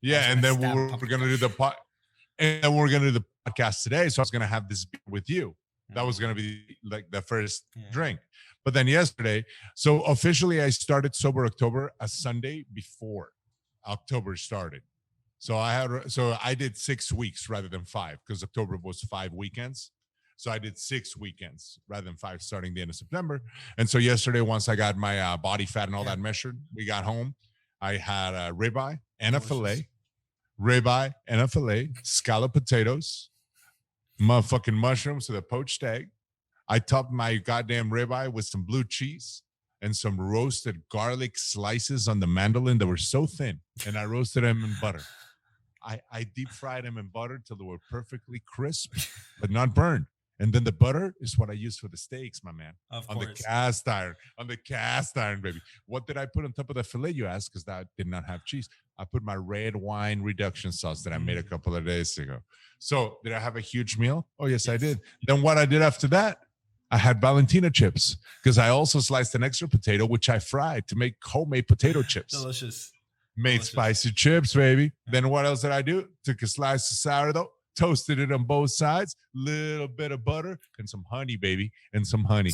Yeah. And then we're going to do the podcast today. So I was going to have this beer with you. That was going to be like the first drink. But then yesterday, so officially I started Sober October a Sunday before October started. So I did 6 weeks rather than 5 because October was 5 weekends. So I did 6 weekends rather than 5 starting the end of September. And so yesterday, once I got my body fat and all that measured, we got home. I had a ribeye and a fillet, scalloped potatoes, motherfucking mushrooms with a poached egg. I topped my goddamn ribeye with some blue cheese and some roasted garlic slices on the mandolin that were so thin. And I roasted them in butter. I deep fried them in butter till they were perfectly crisp, but not burned. And then the butter is what I use for the steaks, my man. Of on course. On the cast iron, baby. What did I put on top of the filet, you ask? Because that did not have cheese. I put my red wine reduction sauce that I made a couple of days ago. So did I have a huge meal? Oh, yes. I did. Then what I did after that, I had Valentina chips because I also sliced an extra potato, which I fried to make homemade potato chips. Delicious. Made spicy chips, baby. Then what else did I do? Took a slice of sourdough, toasted it on both sides, little bit of butter and some honey, baby, and some honey.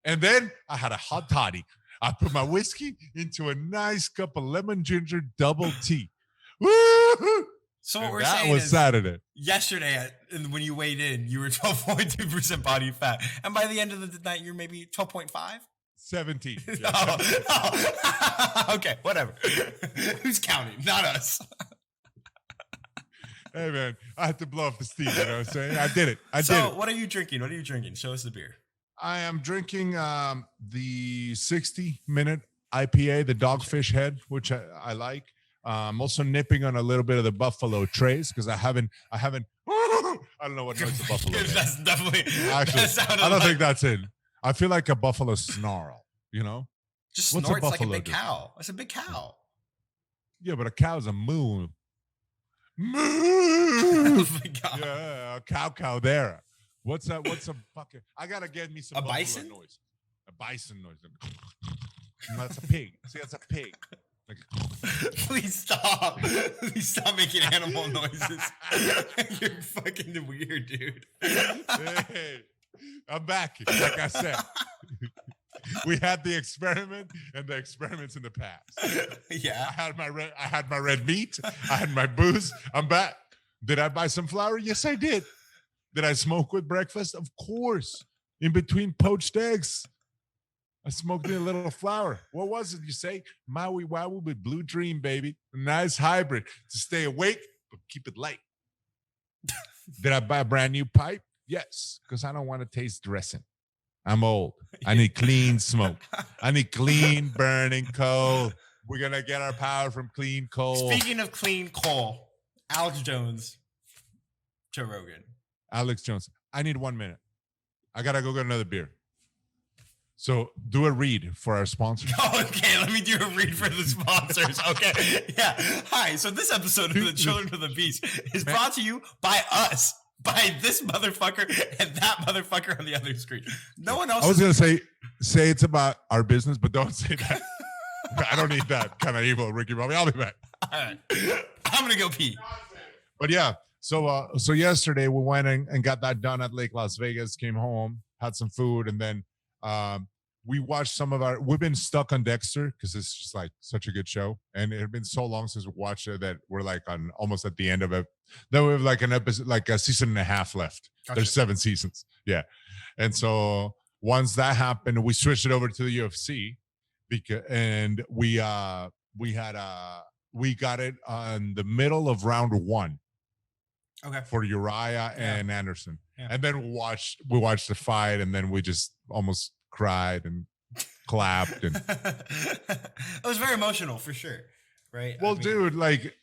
And then I had a hot toddy. I put my whiskey into a nice cup of lemon ginger double tea. Woo! So what And we're that saying was is Saturday. yesterday, when you weighed in, you were 12.2% body fat. And by the end of the night, you're maybe 12.5? 17. Okay, whatever. Who's counting? Not us. Hey, man, I had to blow up the steam. You know what I'm saying? I did it. So what are you drinking? What are you drinking? Show us the beer. I am drinking the 60-minute IPA, the Dogfish Head, which I like. I'm also nipping on a little bit of the Buffalo Trace because I haven't. I don't know what noise the buffalo makes. That's definitely. Actually, that I don't think that's it. I feel like a buffalo snarl. You know, just what's snorts a like a buffalo big do? cow. That's a big cow. Yeah, but a cow's a moo. Moo. Oh my God. Yeah, a cow there. What's that? What's a fucking? I gotta get me some A buffalo bison? noise. A bison noise. No, that's a pig. See, that's a pig. Like, Please stop. Please stop making animal noises. You're fucking weird, dude. hey, I'm back. Like I said, we had the experiment and the experiments in the past. Yeah. I had my red meat. I had my booze. I'm back. Did I buy some flour? Yes, I did. Did I smoke with breakfast? Of course. In between poached eggs, I smoked me a little flour. What was it you say? Maui Wowie with Blue Dream, baby. A nice hybrid to stay awake, but keep it light. Did I buy a brand new pipe? Yes, because I don't want to taste dressing. I'm old. I need clean smoke. I need clean burning coal. We're going to get our power from clean coal. Speaking of clean coal, Alex Jones, Joe Rogan. Alex Jones. I need 1 minute. I got to go get another beer. So do a read for our sponsors. Okay, let me do a read for the sponsors. Okay. Yeah. Hi. So this episode of the Children of the Beast is brought to you by us. By this motherfucker and that motherfucker on the other screen. No one else. I was going to say it's about our business, but don't say that. I don't need that kind of evil, Ricky Bobby. I'll be back. All right. I'm going to go pee. But yeah, so yesterday we went and got that done at Lake Las Vegas, came home, had some food, and then we watched we've been stuck on Dexter because it's just like such a good show. And it had been so long since we watched it that we're like on almost at the end of it. Then we have like an episode, like a season and a half left. Gotcha. There's 7 seasons. Yeah. And so once that happened, we switched it over to the UFC and we got it on the middle of round 1. Okay. For Uriah and Anderson. Yeah. And then we watched the fight, and then we just almost cried and clapped and it was very emotional for sure. Right. Well, dude, like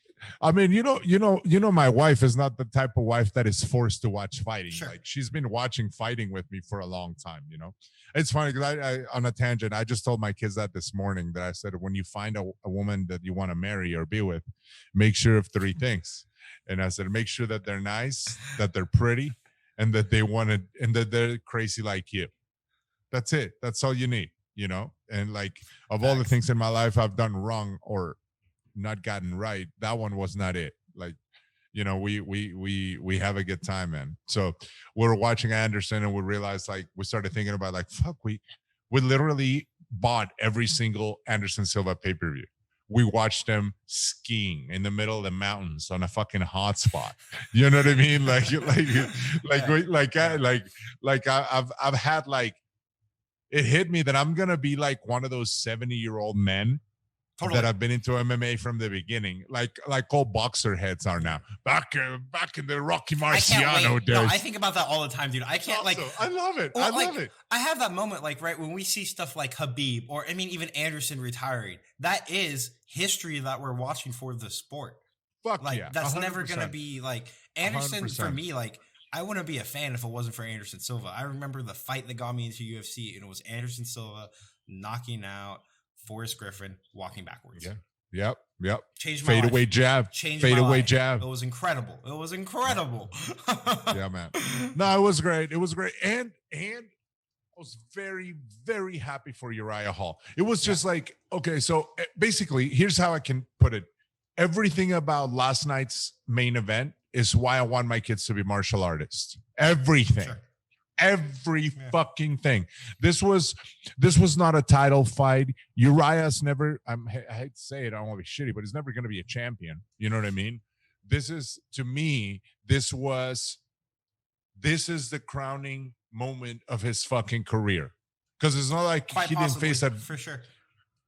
I mean, you know, my wife is not the type of wife that is forced to watch fighting. Sure. Like she's been watching fighting with me for a long time. You know, it's funny because I on a tangent, I just told my kids that this morning that I said, when you find a woman that you want to marry or be with, make sure of 3 things. And I said, make sure that they're nice, that they're pretty, and that they want to, and that they're crazy like you. That's it. That's all you need, you know? And like, of all the things in my life I've done wrong or not gotten right, that one was not it. Like, you know, we have a good time, man. So we were watching Anderson and we realized, like, we started thinking about like, fuck, we literally bought every single Anderson Silva pay-per-view. We watched them skiing in the middle of the mountains on a fucking hot spot. You know what I mean? I've had like, it hit me that I'm going to be like one of those 70-year-old men that have been into MMA from the beginning, like all boxer heads are now. Back in the Rocky Marciano days. No, I think about that all the time, dude. I can't I love it. I love it. I have that moment, like, right, when we see stuff like Khabib or, I mean, even Anderson retiring. That is history that we're watching for the sport. Fuck like, yeah. That's 100%. never going to be like Anderson 100%. For me. Like, I wouldn't be a fan if it wasn't for Anderson Silva. I remember the fight that got me into UFC, and it was Anderson Silva knocking out Forrest Griffin walking backwards. Yeah. Yep. Changed my life. Fadeaway jab. Fadeaway jab. It was incredible. Yeah, man. No, it was great. And I was very, very happy for Uriah Hall. It was just like, okay, so basically, here's how I can put it. Everything about last night's main event is why I want my kids to be martial artists. Everything. Sure. every fucking thing. This was not a title fight. Uriah's never, I hate to say it, I don't want to be shitty, but he's never going to be a champion. You know what I mean? This is, to me, this is the crowning moment of his fucking career. Because it's not like Quite he possibly, didn't face that. for sure.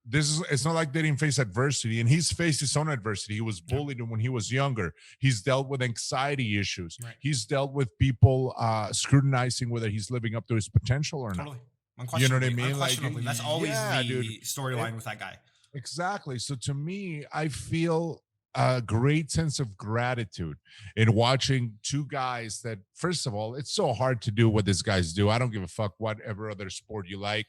It's not like they didn't face adversity, and he's faced his own adversity. He was bullied when he was younger. He's dealt with anxiety issues. Right. He's dealt with people scrutinizing whether he's living up to his potential or not. You know what I mean? Unquestionably. That's always the storyline with that guy. Exactly. So to me, I feel a great sense of gratitude in watching two guys that, first of all, it's so hard to do what these guys do. I don't give a fuck whatever other sport you like.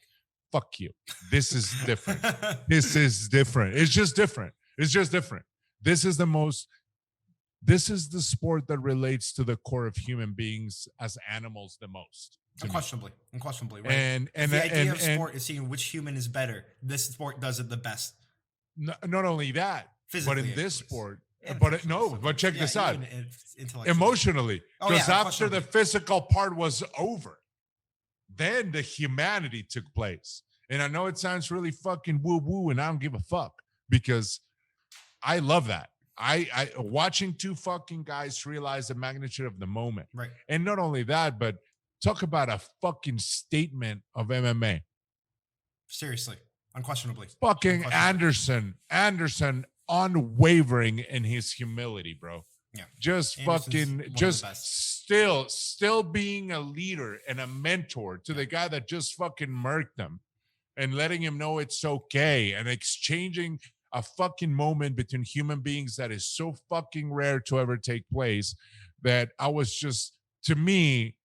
Fuck you. This is different. This is different. It's just different. It's just different. This is the sport that relates to the core of human beings as animals the most. Unquestionably, right? And the idea of sport is seeing which human is better. This sport does it the best. Not only that, physically, but in this sport, but check this out. Emotionally, Oh, because after the physical part was over, then the humanity took place. And I know it sounds really fucking woo-woo, and I don't give a fuck, because I love that. I watching two fucking guys realize the magnitude of the moment. Right. And not only that, but talk about a fucking statement of MMA. Seriously. Unquestionably. Fucking Anderson unwavering in his humility, bro. Yeah. Just still being a leader and a mentor to the guy that just fucking murked him, and letting him know it's okay, and exchanging a fucking moment between human beings that is so fucking rare to ever take place, that I was just, to me,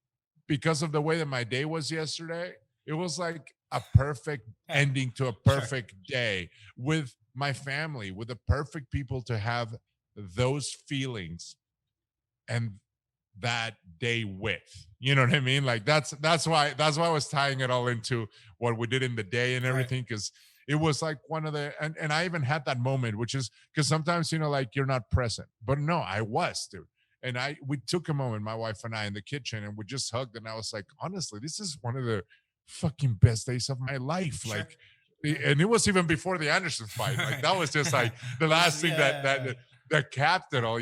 because of the way that my day was yesterday, it was like a perfect ending to a perfect day with my family, with the perfect people to have those feelings and that day with. You know what I mean? Like that's why I was tying it all into what we did in the day and everything, because it was like one of the, and I even had that moment, which is because sometimes, like you're not present, but no, I was, dude. And we took a moment, my wife and I, in the kitchen, and we just hugged, and I was like, honestly, this is one of the fucking best days of my life. Sure. Like, and it was even before the Anderson fight. Like that was just like the last thing that capped it all,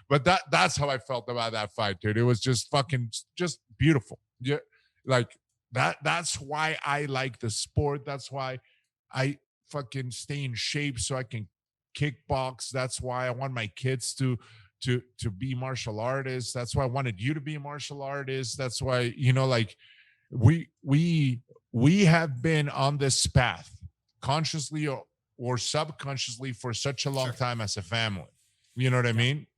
but that's how I felt about that fight, dude. It was just fucking just beautiful. Yeah. Like that's why I like the sport. That's why I fucking stay in shape so I can kickbox. That's why I want my kids to be martial artists. That's why I wanted you to be a martial artist. That's why, like we have been on this path consciously or subconsciously for such a long time as a family. You know what I mean?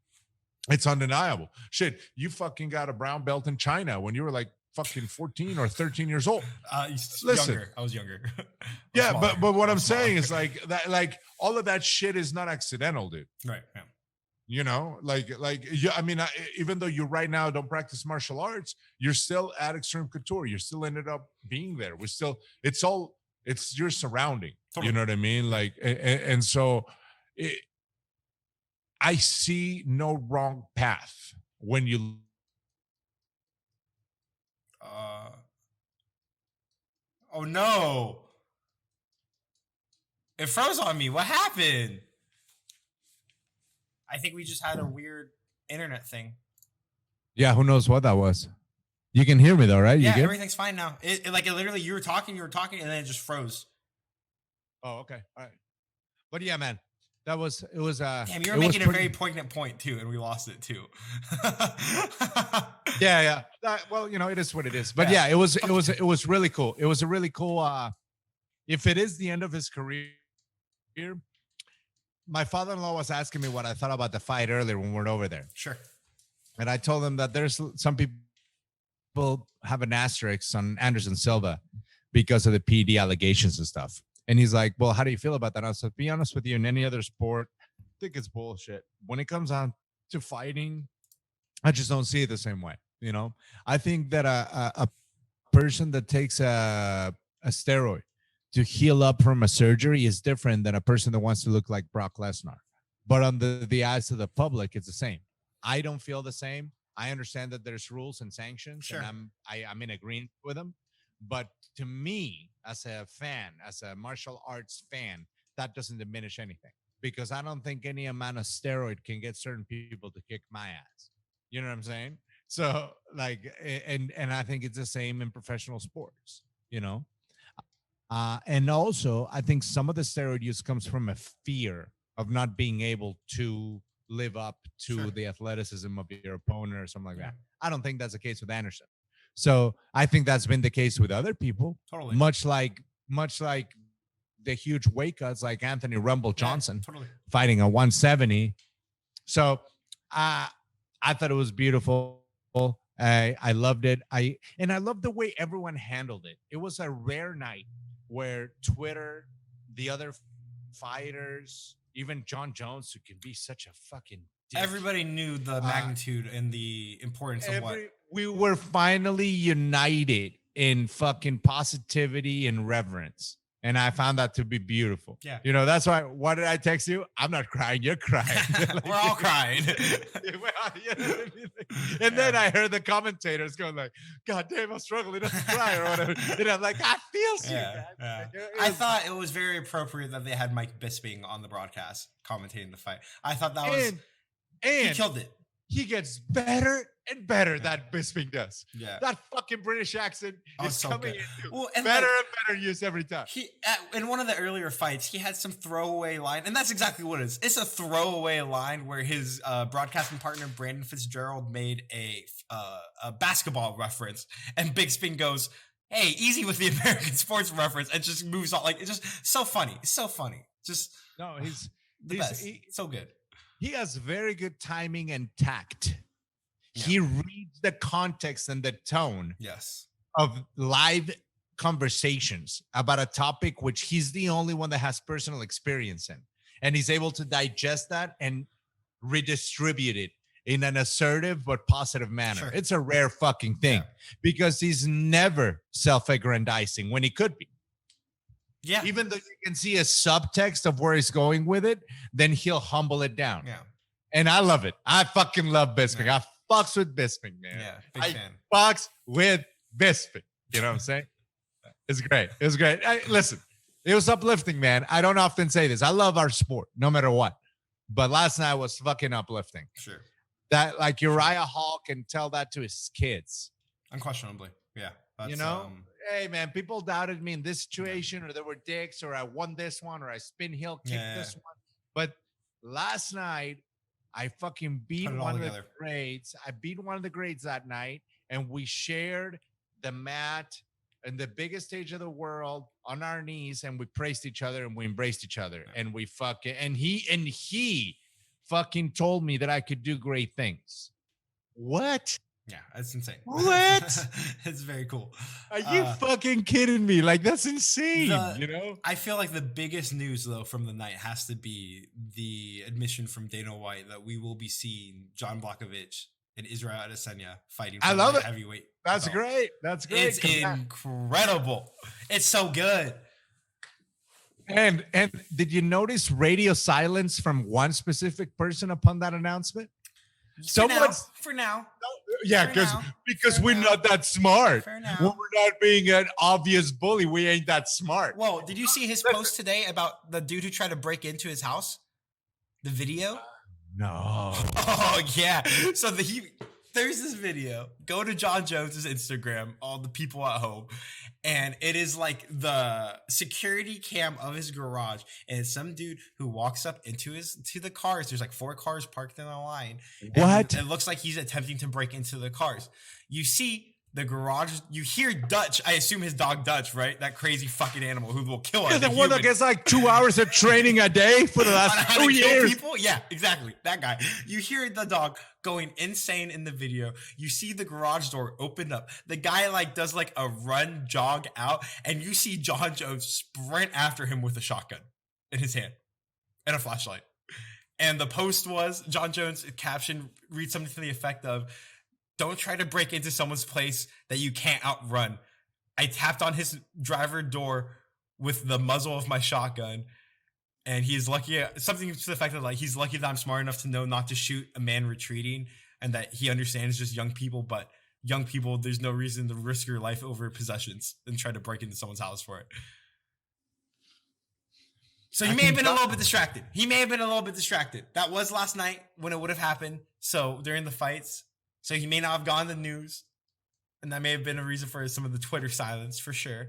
It's undeniable. Shit, you fucking got a brown belt in China when you were like fucking 14 or 13 years old. Listen, I was younger. Yeah, but what I'm saying is like that, like all of that shit is not accidental, dude. Right. Yeah. I mean, even though you right now don't practice martial arts, you're still at Extreme Couture. You still ended up being there. It's your surrounding. Totally. You know what I mean? Like, and so I see no wrong path when you. Oh no! It froze on me. What happened? I think we just had a weird internet thing. Yeah, who knows what that was? You can hear me though, right? Yeah, everything's fine now. It literally, you were talking, and then it just froze. Oh, okay, all right. But yeah, man, it was. Damn, you were making a very poignant point too, and we lost it too. Yeah. Well, it is what it is. But yeah, it was really cool. It was a really cool. If it is the end of his career, my father-in-law was asking me what I thought about the fight earlier when we were over there. Sure. And I told him that there's some people have an asterisk on Anderson Silva because of the PD allegations and stuff. And he's like, well, how do you feel about that? I said, be honest with you, in any other sport, I think it's bullshit. When it comes on to fighting, I just don't see it the same way. I think that a person that takes a steroid to heal up from a surgery is different than a person that wants to look like Brock Lesnar. But on the eyes of the public, it's the same. I don't feel the same. I understand that there's rules and sanctions, Sure. and I'm in agreement with them. But to me, as a fan, as a martial arts fan, that doesn't diminish anything because I don't think any amount of steroid can get certain people to kick my ass. You know what I'm saying? So like, and I think it's the same in professional sports. You know, and also I think some of the steroid use comes from a fear of not being able to live up to Sure. the athleticism of your opponent or something like Yeah. that. I don't think that's the case with Anderson. So I think that's been the case with other people, Totally. much like the huge weight cuts like Anthony Rumble Yeah, Johnson totally. fighting a 170. So I thought it was beautiful. I loved it. I love the way everyone handled it. It was a rare night where Twitter, the other fighters, even John Jones, who can be such a fucking dick. Everybody knew the magnitude and the importance of what. We were finally united in fucking positivity and reverence. And I found that to be beautiful. Yeah. You know, that's why, what did I text you? I'm not crying. You're crying. We're all crying. And then I heard the commentators going like, God damn, I'm struggling not to cry or whatever. And I'm like, I feel you. Yeah, man. yeah. Like, I thought it was very appropriate that they had Mike Bisping on the broadcast commentating the fight. I thought that was he and killed it. he gets better and better. That Bisping does. Yeah. That fucking British accent Oh, is so coming good. into Well, and better like, and better use every time. he in one of the earlier fights, he had some throwaway line, and that's exactly what it is. It's a throwaway line where his broadcasting partner Brandon Fitzgerald made a basketball reference, and Big Spin goes, "Hey, easy with the American sports reference," and just moves on. Like it's just so funny. It's so funny. Just No, the best. So good. he has very good timing and tact. Yeah. He reads the context and the tone Yes. of live conversations about a topic which he's the only one that has personal experience in, and he's able to digest that and redistribute it in an assertive but positive manner. Sure. It's a rare fucking thing Yeah. because he's never self-aggrandizing when he could be. Yeah. Even though you can see a subtext of where he's going with it, then he'll humble it down. Yeah. And I love it. I fucking love Bisping. Yeah. I fucks with Bisping, man. Yeah. Big I fan. fucks with Bisping. You know what I'm saying? It's great. It was great. Listen, it was uplifting, man. I don't often say this. I love our sport, no matter what. But last night was fucking uplifting. Sure. That like Uriah Hall can tell that to his kids. Unquestionably. Yeah. That's, You know? Hey, man, people doubted me in this situation, or there were dicks, or I won this one, or I spin heel kicked Yeah. this one. But last night, I fucking beat Put it all one of the together. grades. I beat one of the grades that night, and we shared the mat and the biggest stage of the world on our knees, and we praised each other and we embraced each other, Yeah. and we fucking and he fucking told me that I could do great things. What? Yeah, it's insane. What? It's very cool. Are you fucking kidding me? Like, that's insane, the- you know? I feel like the biggest news though from the night has to be the admission from Dana White that we will be seeing John Blachowicz and Israel Adesanya fighting. I for love the it. Heavyweight. That's belt. great. That's great. It's incredible. It's so good. And did you notice radio silence from one specific person upon that announcement? Someone's For now. yeah, For now. because For we're now. not that smart. For now. When we're not being an obvious bully, we ain't that smart. Whoa, did you see his post today about the dude who tried to break into his house? The video? No. Oh yeah. So there's this video. Go to John Jones's Instagram, all the people at home, and it is like the security cam of his garage, and it's some dude who walks up to the cars. There's like 4 cars parked in a line. and What? It looks like he's attempting to break into the cars. You see the garage. You hear Dutch. I assume his dog Dutch, right? That crazy fucking animal who will kill us. The one that gets like 2 hours of training a day for the on last how 2 to kill years. people? Yeah, exactly. That guy. You hear the dog going insane in the video. You see the garage door open up. The guy like does like a run jog out, and you see John Jones sprint after him with a shotgun in his hand and a flashlight. And the post was John Jones caption reads something to the effect of, "Don't try to break into someone's place that you can't outrun. I tapped on his driver door with the muzzle of my shotgun, and he's lucky." Something to the fact that like he's lucky that I'm smart enough to know not to shoot a man retreating and that he understands just young people, but young people, there's no reason to risk your life over possessions and try to break into someone's house for it. So he may have been a little bit distracted. That was last night when it would have happened. So during the fights. So he may not have gone to the news. And that may have been a reason for some of the Twitter silence, for sure.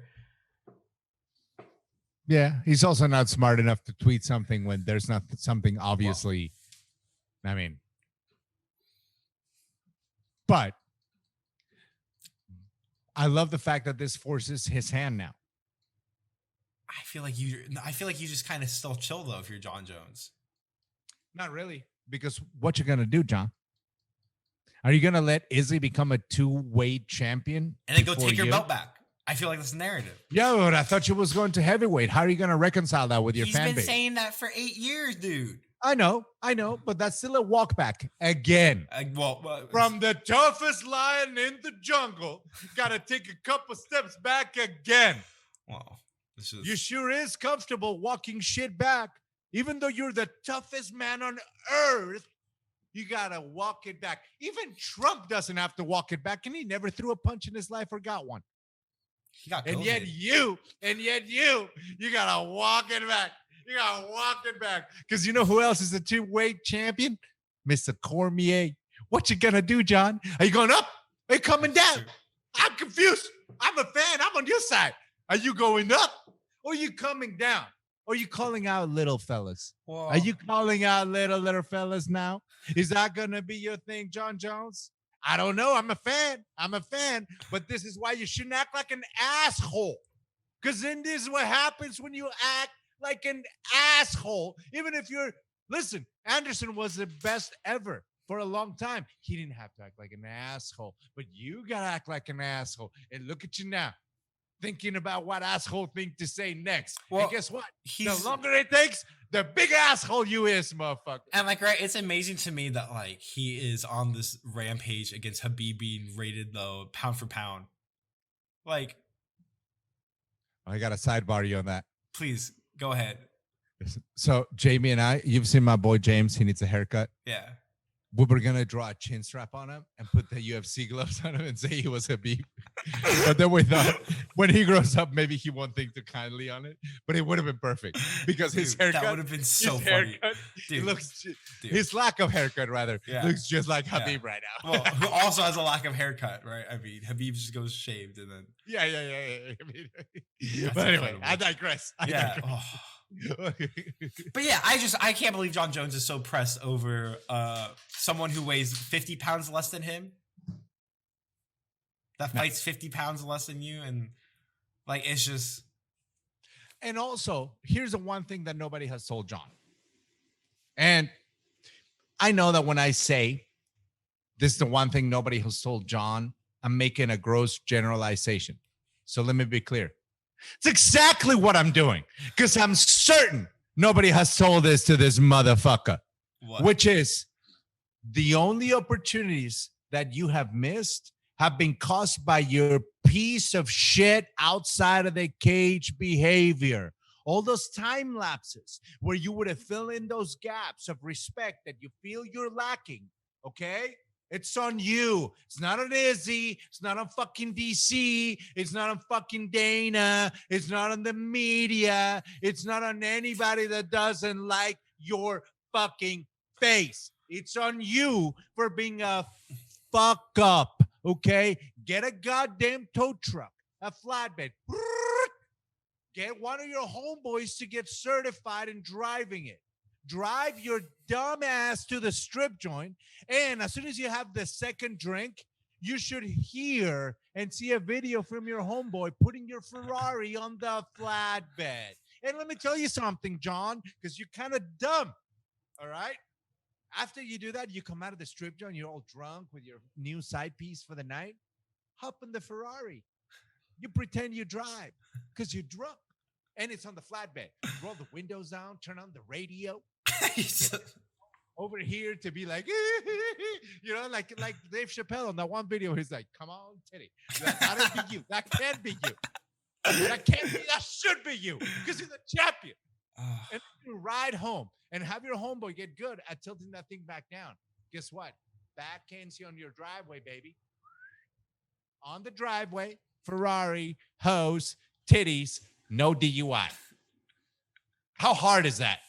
Yeah, he's also not smart enough to tweet something when there's not something obviously. I mean, but I love the fact that this forces his hand now. I feel like you just kind of still chill though if you're John Jones. Not really, because what you're gonna do, John? Are you gonna let Izzy become a 2-weight champion and then go take your belt back? I feel like that's the narrative. Yeah, but I thought you was going to heavyweight. How are you gonna reconcile that with your fan base? He's been saying that for 8 years, dude. I know, but that's still a walk back again. From the toughest lion in the jungle, gotta take a couple steps back again. Wow. You sure is comfortable walking shit back. Even though you're the toughest man on earth, you gotta walk it back. Even Trump doesn't have to walk it back, and he never threw a punch in his life or got one. He got and yet you gotta walk it back. You gotta walk it back. Because you know who else is a 2-weight champion? Mr. Cormier. What you gonna do, John? Are you going up? Are you coming down? I'm confused. I'm a fan. I'm on your side. Are you going up or are you coming down? Or are you calling out little fellas? Whoa. Are you calling out little fellas now? Is that going to be your thing, John Jones? I don't know. I'm a fan. But this is why you shouldn't act like an asshole. Because then this is what happens when you act like an asshole. Even if listen, Anderson was the best ever for a long time. He didn't have to act like an asshole. But you got to act like an asshole. And look at you now. Thinking about what asshole thing to say next. Well, and guess what? The longer it takes, the big asshole you is, motherfucker. And right, it's amazing to me that he is on this rampage against Habib being rated though pound for pound. I got a sidebar you on that. Please go ahead. So Jamie and I, you've seen my boy James. He needs a haircut. Yeah. We were gonna draw a chin strap on him and put the UFC gloves on him and say he was Habib. But then we thought when he grows up, maybe he won't think too kindly on it. But it would have been perfect because his haircut. That would have been so funny. Dude, his lack of haircut looks just like Habib right now. Well, who also has a lack of haircut, right? I mean, Habib just goes shaved and then. Yeah. But anyway, I digress. But yeah, I can't believe John Jones is so pressed over someone who weighs 50 pounds less than him. That fights 50 pounds less than you, and it's just. And also, here's the one thing that nobody has told John. And I know that when I say this is the one thing nobody has told John, I'm making a gross generalization. So let me be clear. It's exactly what I'm doing because I'm certain nobody has told this to this motherfucker, which is the only opportunities that you have missed have been caused by your piece of shit outside of the cage behavior. All those time lapses where you would have filled in those gaps of respect that you feel you're lacking. Okay. It's on you. It's not on Izzy. It's not on fucking DC. It's not on fucking Dana. It's not on the media. It's not on anybody that doesn't like your fucking face. It's on you for being a fuck up, okay? Get a goddamn tow truck, a flatbed. Get one of your homeboys to get certified in driving it. Drive your dumb ass to the strip joint, and as soon as you have the second drink, you should hear and see a video from your homeboy putting your Ferrari on the flatbed. And let me tell you something, John, because you're kind of dumb, all right? After you do that, you come out of the strip joint, you're all drunk with your new side piece for the night. Hop in the Ferrari. You pretend you drive because you're drunk. And it's on the flatbed. Roll the windows down, turn on the radio. Over here to be like, like Dave Chappelle on that one video. He's like, come on, Teddy. That can't be you. That can't be you. That should be you because you're the champion. And you ride home and have your homeboy get good at tilting that thing back down. Guess what? Back Kenzie on your driveway, baby. On the driveway, Ferrari, hose, titties, no DUI. How hard is that?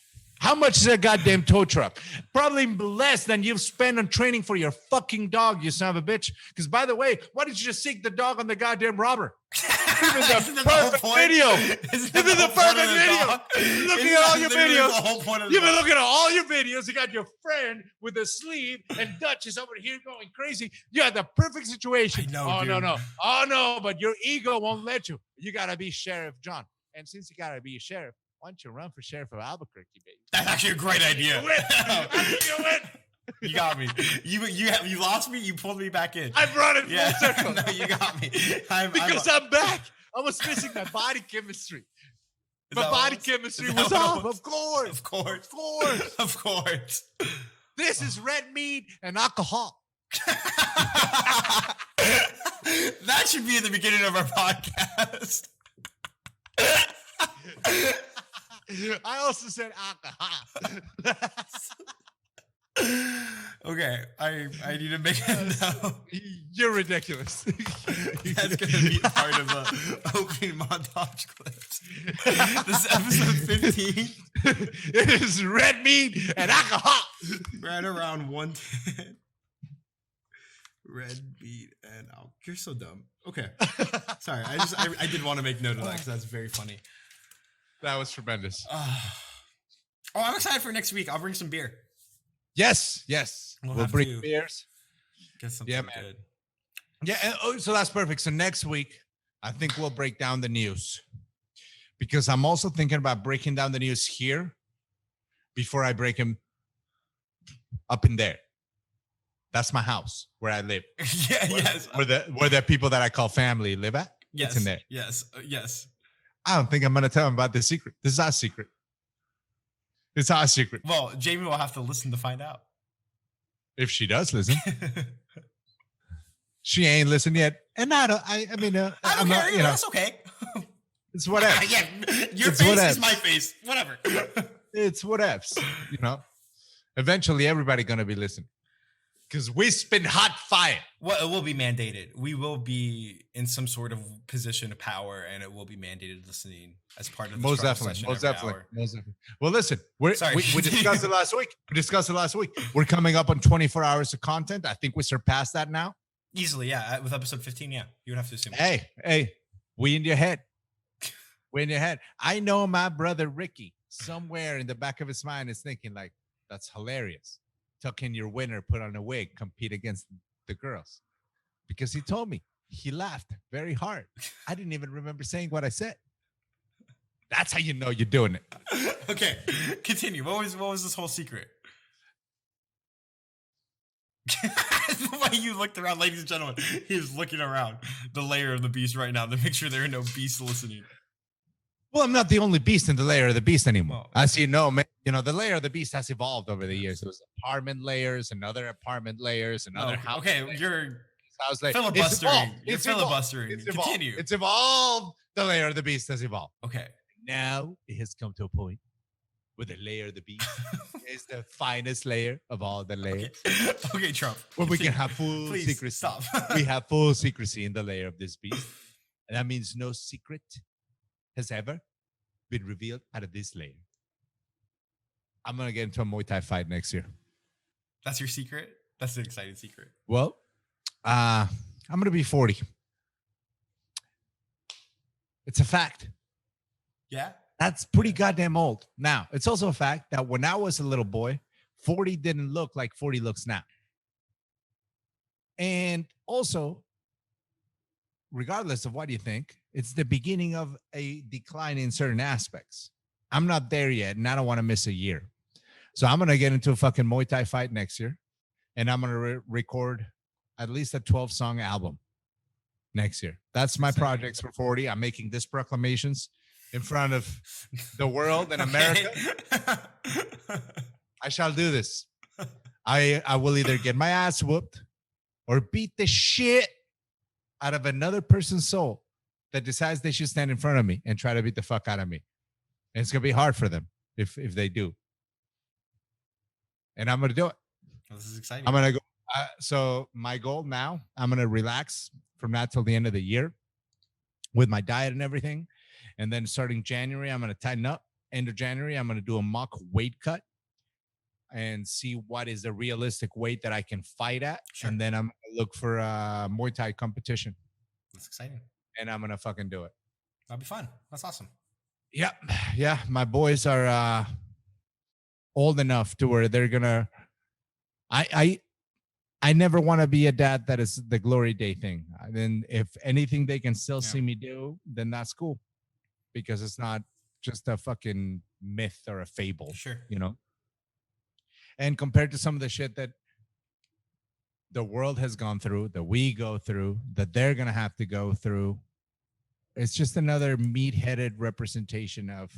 How much is a goddamn tow truck? Probably less than you've spent on training for your fucking dog, you son of a bitch. Because, by the way, why did you just seek the dog on the goddamn robber? Even the perfect video. Even the perfect video. Looking at all your videos. You've been looking at all your videos. You got your friend with a sleeve, and Dutch is over here going crazy. You had the perfect situation. Oh, no, but your ego won't let you. You got to be Sheriff John. And since you got to be a sheriff, why don't you run for sheriff of Albuquerque, baby? That's actually a great idea. You win. You got me. You lost me. You pulled me back in. I brought it full circle. No, you got me. I'm back. I was missing my body chemistry. My body chemistry was off. Of course. This is red meat and alcohol. That should be in the beginning of our podcast. I also said alcohol. Okay, I need to make a note. You're ridiculous. That's going to be part of the opening montage clips. This is episode 15. It is red meat and alcohol. Right around 110. Red meat and alcohol. You're so dumb. Okay. Sorry, I did want to make note of that because that's very funny. That was tremendous. I'm excited for next week. I'll bring some beer. Yes. We'll bring beers. Get something good. Yeah, so that's perfect. So next week, I think we'll break down the news. Because I'm also thinking about breaking down the news here before I break them up in there. That's my house where I live. Yes. Where the people that I call family live at. Yes. It's in there. Yes. I don't think I'm going to tell them about this secret. This is our secret. It's our secret. Well, Jamie will have to listen to find out. If she does listen. She ain't listened yet. And I don't care. I'm not, that's okay. It's whatever. Yeah, your face is my face. Whatever. It's whatevs. Eventually everybody going to be listening. Because we spin hot fire. Well, it will be mandated. We will be in some sort of position of power, and it will be mandated listening as part of the most definitely. Well, listen, we discussed it last week. We're coming up on 24 hours of content. I think we surpassed that now. Easily, yeah. With episode 15, yeah. You would have to assume. Hey, we in your head. I know my brother Ricky, somewhere in the back of his mind, is thinking like, that's hilarious. Tuck in your winner, put on a wig, compete against the girls. Because he told me he laughed very hard. I didn't even remember saying what I said. That's how you know you're doing it. Okay, continue. What was this whole secret? The way you looked around, ladies and gentlemen, he is looking around the layer of the beast right now to make sure there are no beasts listening. Well, I'm not the only beast in the layer of the beast anymore. As you know, man, the layer of the beast has evolved over the years. There was apartment layers and other apartment layers and other house. Okay, layers. You're house layers. filibustering. You're filibustering. Continue. It's evolved. The layer of the beast has evolved. Okay. Now it has come to a point where the layer of the beast is the finest layer of all the layers. Okay, Trump. Where we can have full secrecy. Stop. We have full secrecy in the layer of this beast. And that means no secret has ever been revealed out of this layer. I'm going to get into a Muay Thai fight next year. That's your secret? That's an exciting secret. Well, I'm going to be 40. It's a fact. Yeah? That's pretty goddamn old. Now, it's also a fact that when I was a little boy, 40 didn't look like 40 looks now. And also, regardless of what you think, it's the beginning of a decline in certain aspects. I'm not there yet, and I don't want to miss a year. So I'm going to get into a fucking Muay Thai fight next year, and I'm going to record at least a 12-song album next year. That's my projects for 40. I'm making this proclamations in front of the world and America. I shall do this. I will either get my ass whooped or beat the shit out of another person's soul that decides they should stand in front of me and try to beat the fuck out of me. And it's going to be hard for them if they do. And I'm going to do it. This is exciting. I'm going to go So my goal now, I'm gonna relax from now till the end of the year with my diet and everything, and then starting January, I'm gonna tighten up. End of January, I'm gonna do a mock weight cut and see what is the realistic weight that I can fight at, Sure. and then I'm gonna look for a Muay Thai competition, That's exciting. and I'm gonna fucking do it. That'll be fun. That's awesome. Yeah, yeah. My boys are old enough to where they're gonna. I I never want to be a dad that is the glory day thing. Then if anything they can still see me do, then that's cool, because it's not just a fucking myth or a fable, Sure. you know. And compared to some of the shit that the world has gone through, that we go through, that they're gonna have to go through, it's just another meat-headed representation of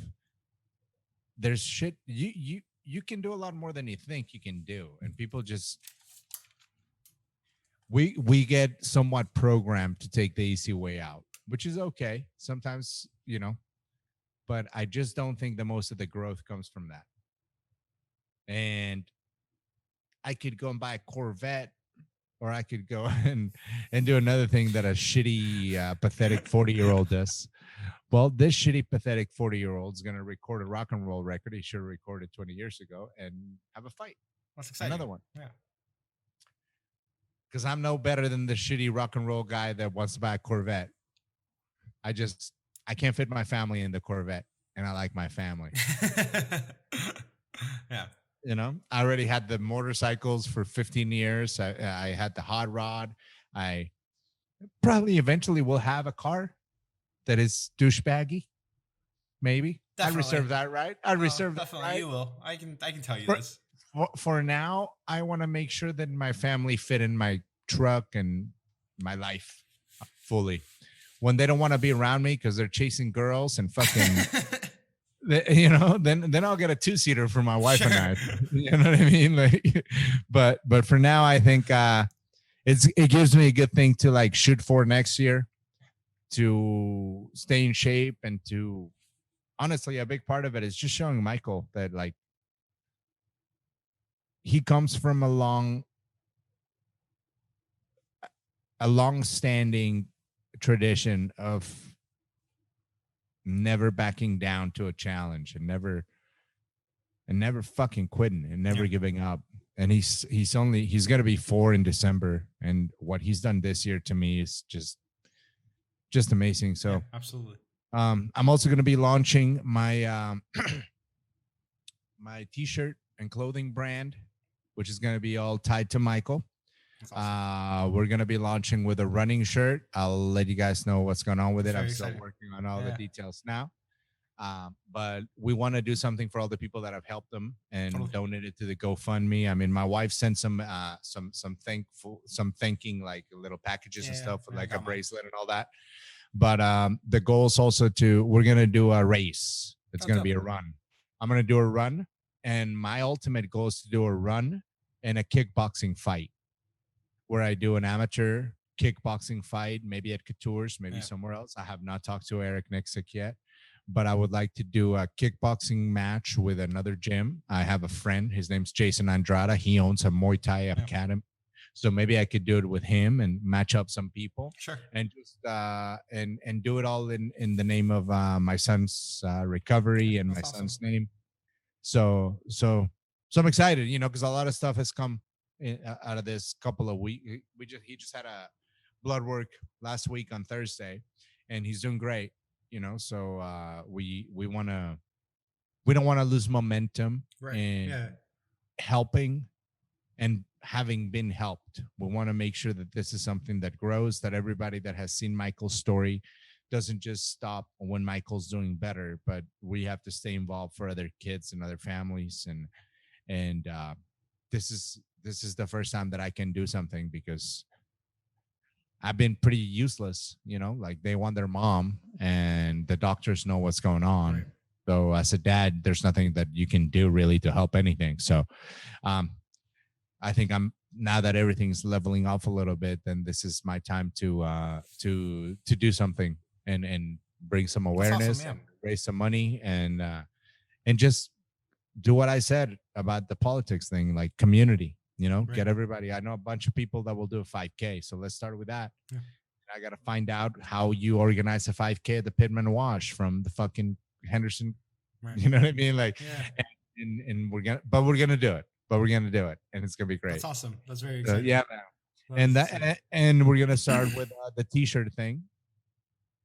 there's shit you can do a lot more than you think you can do, and people just we get somewhat programmed to take the easy way out, which is okay sometimes, you know, but I just don't think the most of the growth comes from that. And I could go and buy a Corvette, or I could go and do another thing that a shitty pathetic 40-year-old does. Well, this shitty pathetic 40-year-old is going to record a rock and roll record he should have recorded 20 years ago and have a fight. That's exciting. Another one. Yeah. Because I'm no better than the shitty rock and roll guy that wants to buy a Corvette. I can't fit my family in the Corvette, and I like my family. Yeah. You know, I already had the motorcycles for 15 years. I had the hot rod. I probably eventually will have a car that is douchebaggy. Maybe. Definitely. I reserve that right. I reserve that definitely right. You will. I can tell you For- this. For now, I want to make sure that my family fit in my truck and my life fully. When they don't want to be around me because they're chasing girls and fucking, you know, then I'll get a 2-seater for my wife and I. You know what I mean? Like, but for now, I think it gives me a good thing to like shoot for next year, to stay in shape, and to honestly, a big part of it is just showing Michael that like he comes from a long-standing tradition of never backing down to a challenge, and never fucking quitting, and never giving up. And he's going to be 4 in December, and what he's done this year to me is just amazing. So yeah, absolutely. I'm also going to be launching my my t-shirt and clothing brand, which is going to be all tied to Michael. Awesome. We're going to be launching with a running shirt. I'll let you guys know what's going on with it. I'm still working on all the details now. But we want to do something for all the people that have helped them and donated to the GoFundMe. I mean, my wife sent some thanking, like little packages and stuff, like a bracelet and all that. But the goal is also we're going to do a race. It's going to be a run. I'm going to do a run. And my ultimate goal is to do a run and a kickboxing fight, where I do an amateur kickboxing fight, maybe at Couture's, maybe somewhere else. I have not talked to Eric Nixick yet, but I would like to do a kickboxing match with another gym. I have a friend, his name's Jason Andrada. He owns a Muay Thai academy. So maybe I could do it with him and match up some people. Sure. And just and do it all in the name of my son's recovery and my son's name. So I'm excited, you know, because a lot of stuff has come out of this couple of weeks. He just had a blood work last week on Thursday, and he's doing great, you know. So we don't want to lose momentum in helping and having been helped. We want to make sure that this is something that grows, that everybody that has seen Michael's story doesn't just stop when Michael's doing better, but we have to stay involved for other kids and other families. And this is the first time that I can do something, because I've been pretty useless, you know, like they want their mom and the doctors know what's going on. Right. So as a dad, there's nothing that you can do really to help anything. So I think now that everything's leveling off a little bit, then this is my time to do something and bring some awareness, and raise some money, and just do what I said about the politics thing, like community. You know, Right. get everybody. I know a bunch of people that will do a 5K. So let's start with that. Yeah. I got to find out how you organize a 5K at the Pittman Wash from the fucking Henderson. Right. You know what I mean? Like, Yeah. and we're gonna do it. But we're gonna do it, and it's gonna be great. That's awesome. That's very So, exciting. yeah, man. That's exciting. And we're gonna start with the T-shirt thing.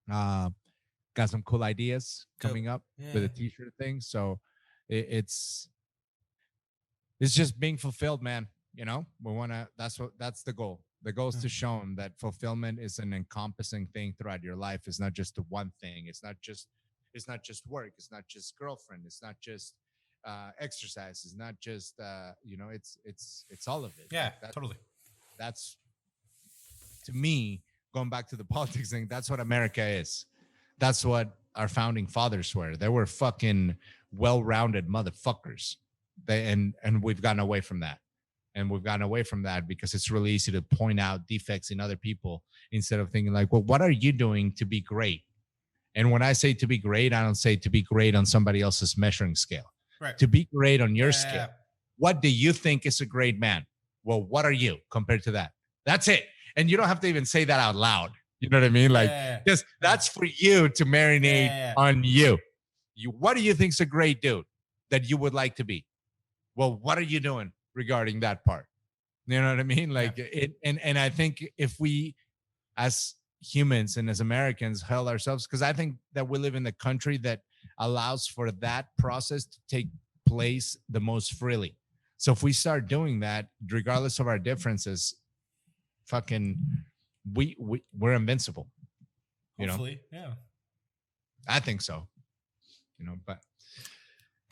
Got some cool ideas coming up with Yeah. the T-shirt thing. So it's just being fulfilled, man. You know, we wanna. That's the goal. The goal is to show them that fulfillment is an encompassing thing throughout your life. It's not just the one thing. It's not just work. It's not just girlfriend. It's not just exercise. It's not just you know. It's all of it. Yeah, Like totally. That's to me, going back to the politics thing, that's what America is. That's what our founding fathers were. They were fucking well-rounded motherfuckers. And we've gotten away from that. And we've gotten away from that because it's really easy to point out defects in other people instead of thinking like, well, what are you doing to be great? And when I say to be great, I don't say to be great on somebody else's measuring scale. Right. To be great on your scale. What do you think is a great man? Well, what are you compared to that? That's it. And you don't have to even say that out loud. You know what I mean? Like, just that's for you to marinate on you. What do you think's a great dude that you would like to be? Well, what are you doing regarding that part? You know what I mean? Like it, and I think if we, as humans and as Americans, held ourselves, because I think that we live in the country that allows for that process to take place the most freely. So if we start doing that, regardless of our differences, fucking, we're invincible. You Hopefully, know? I think so. You know, but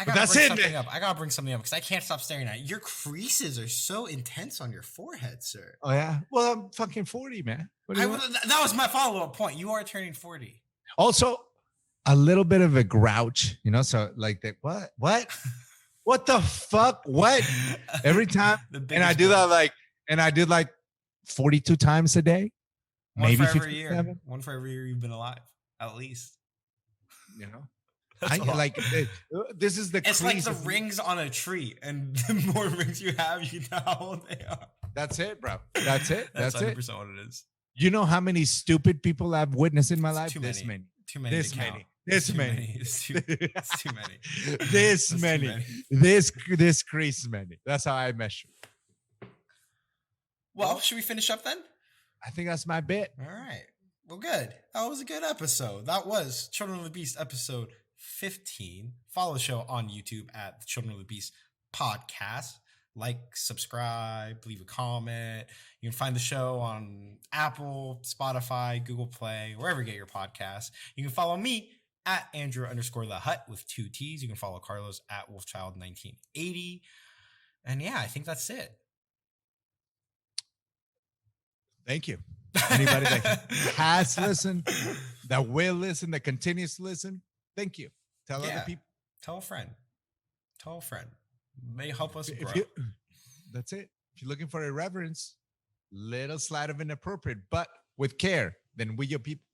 that's it. I gotta bring something up because I can't stop staring at it. Your creases are so intense on your forehead, sir. Oh yeah. Well, I'm fucking 40, man. That was my follow-up point. You are turning 40. Also, a little bit of a grouch, you know. So like that. What the fuck? What? Every time, and I do that I did like 42 times a day. One for every year. One for every year you've been alive, at least. You know. This is the. It's like the rings on a tree, and the more rings you have, you know how old they are. That's it, bro. That's it. That's 100% what it is. You know how many stupid people I've witnessed in my life? This many. Too many. This many. This many. It's too many. This many. This crease many. That's how I measure. Well, should we finish up then? I think that's my bit. All right. Well, good. That was a good episode. That was Children of the Beast episode 15. Follow the show on YouTube at the Children of the Beast podcast. Like, subscribe, leave a comment. You can find the show on Apple, Spotify, Google Play, wherever you get your podcasts. You can follow me at Andrew_the Hut with 2 T's. You can follow Carlos at Wolfchild1980. And yeah, I think that's it. Thank you. Anybody that has listened, that will listen, that continues to listen, thank you. Tell other people. Tell a friend. Tell a friend. May help us grow. That's it. If you're looking for irreverence, little slide of inappropriate, but with care, then we your people.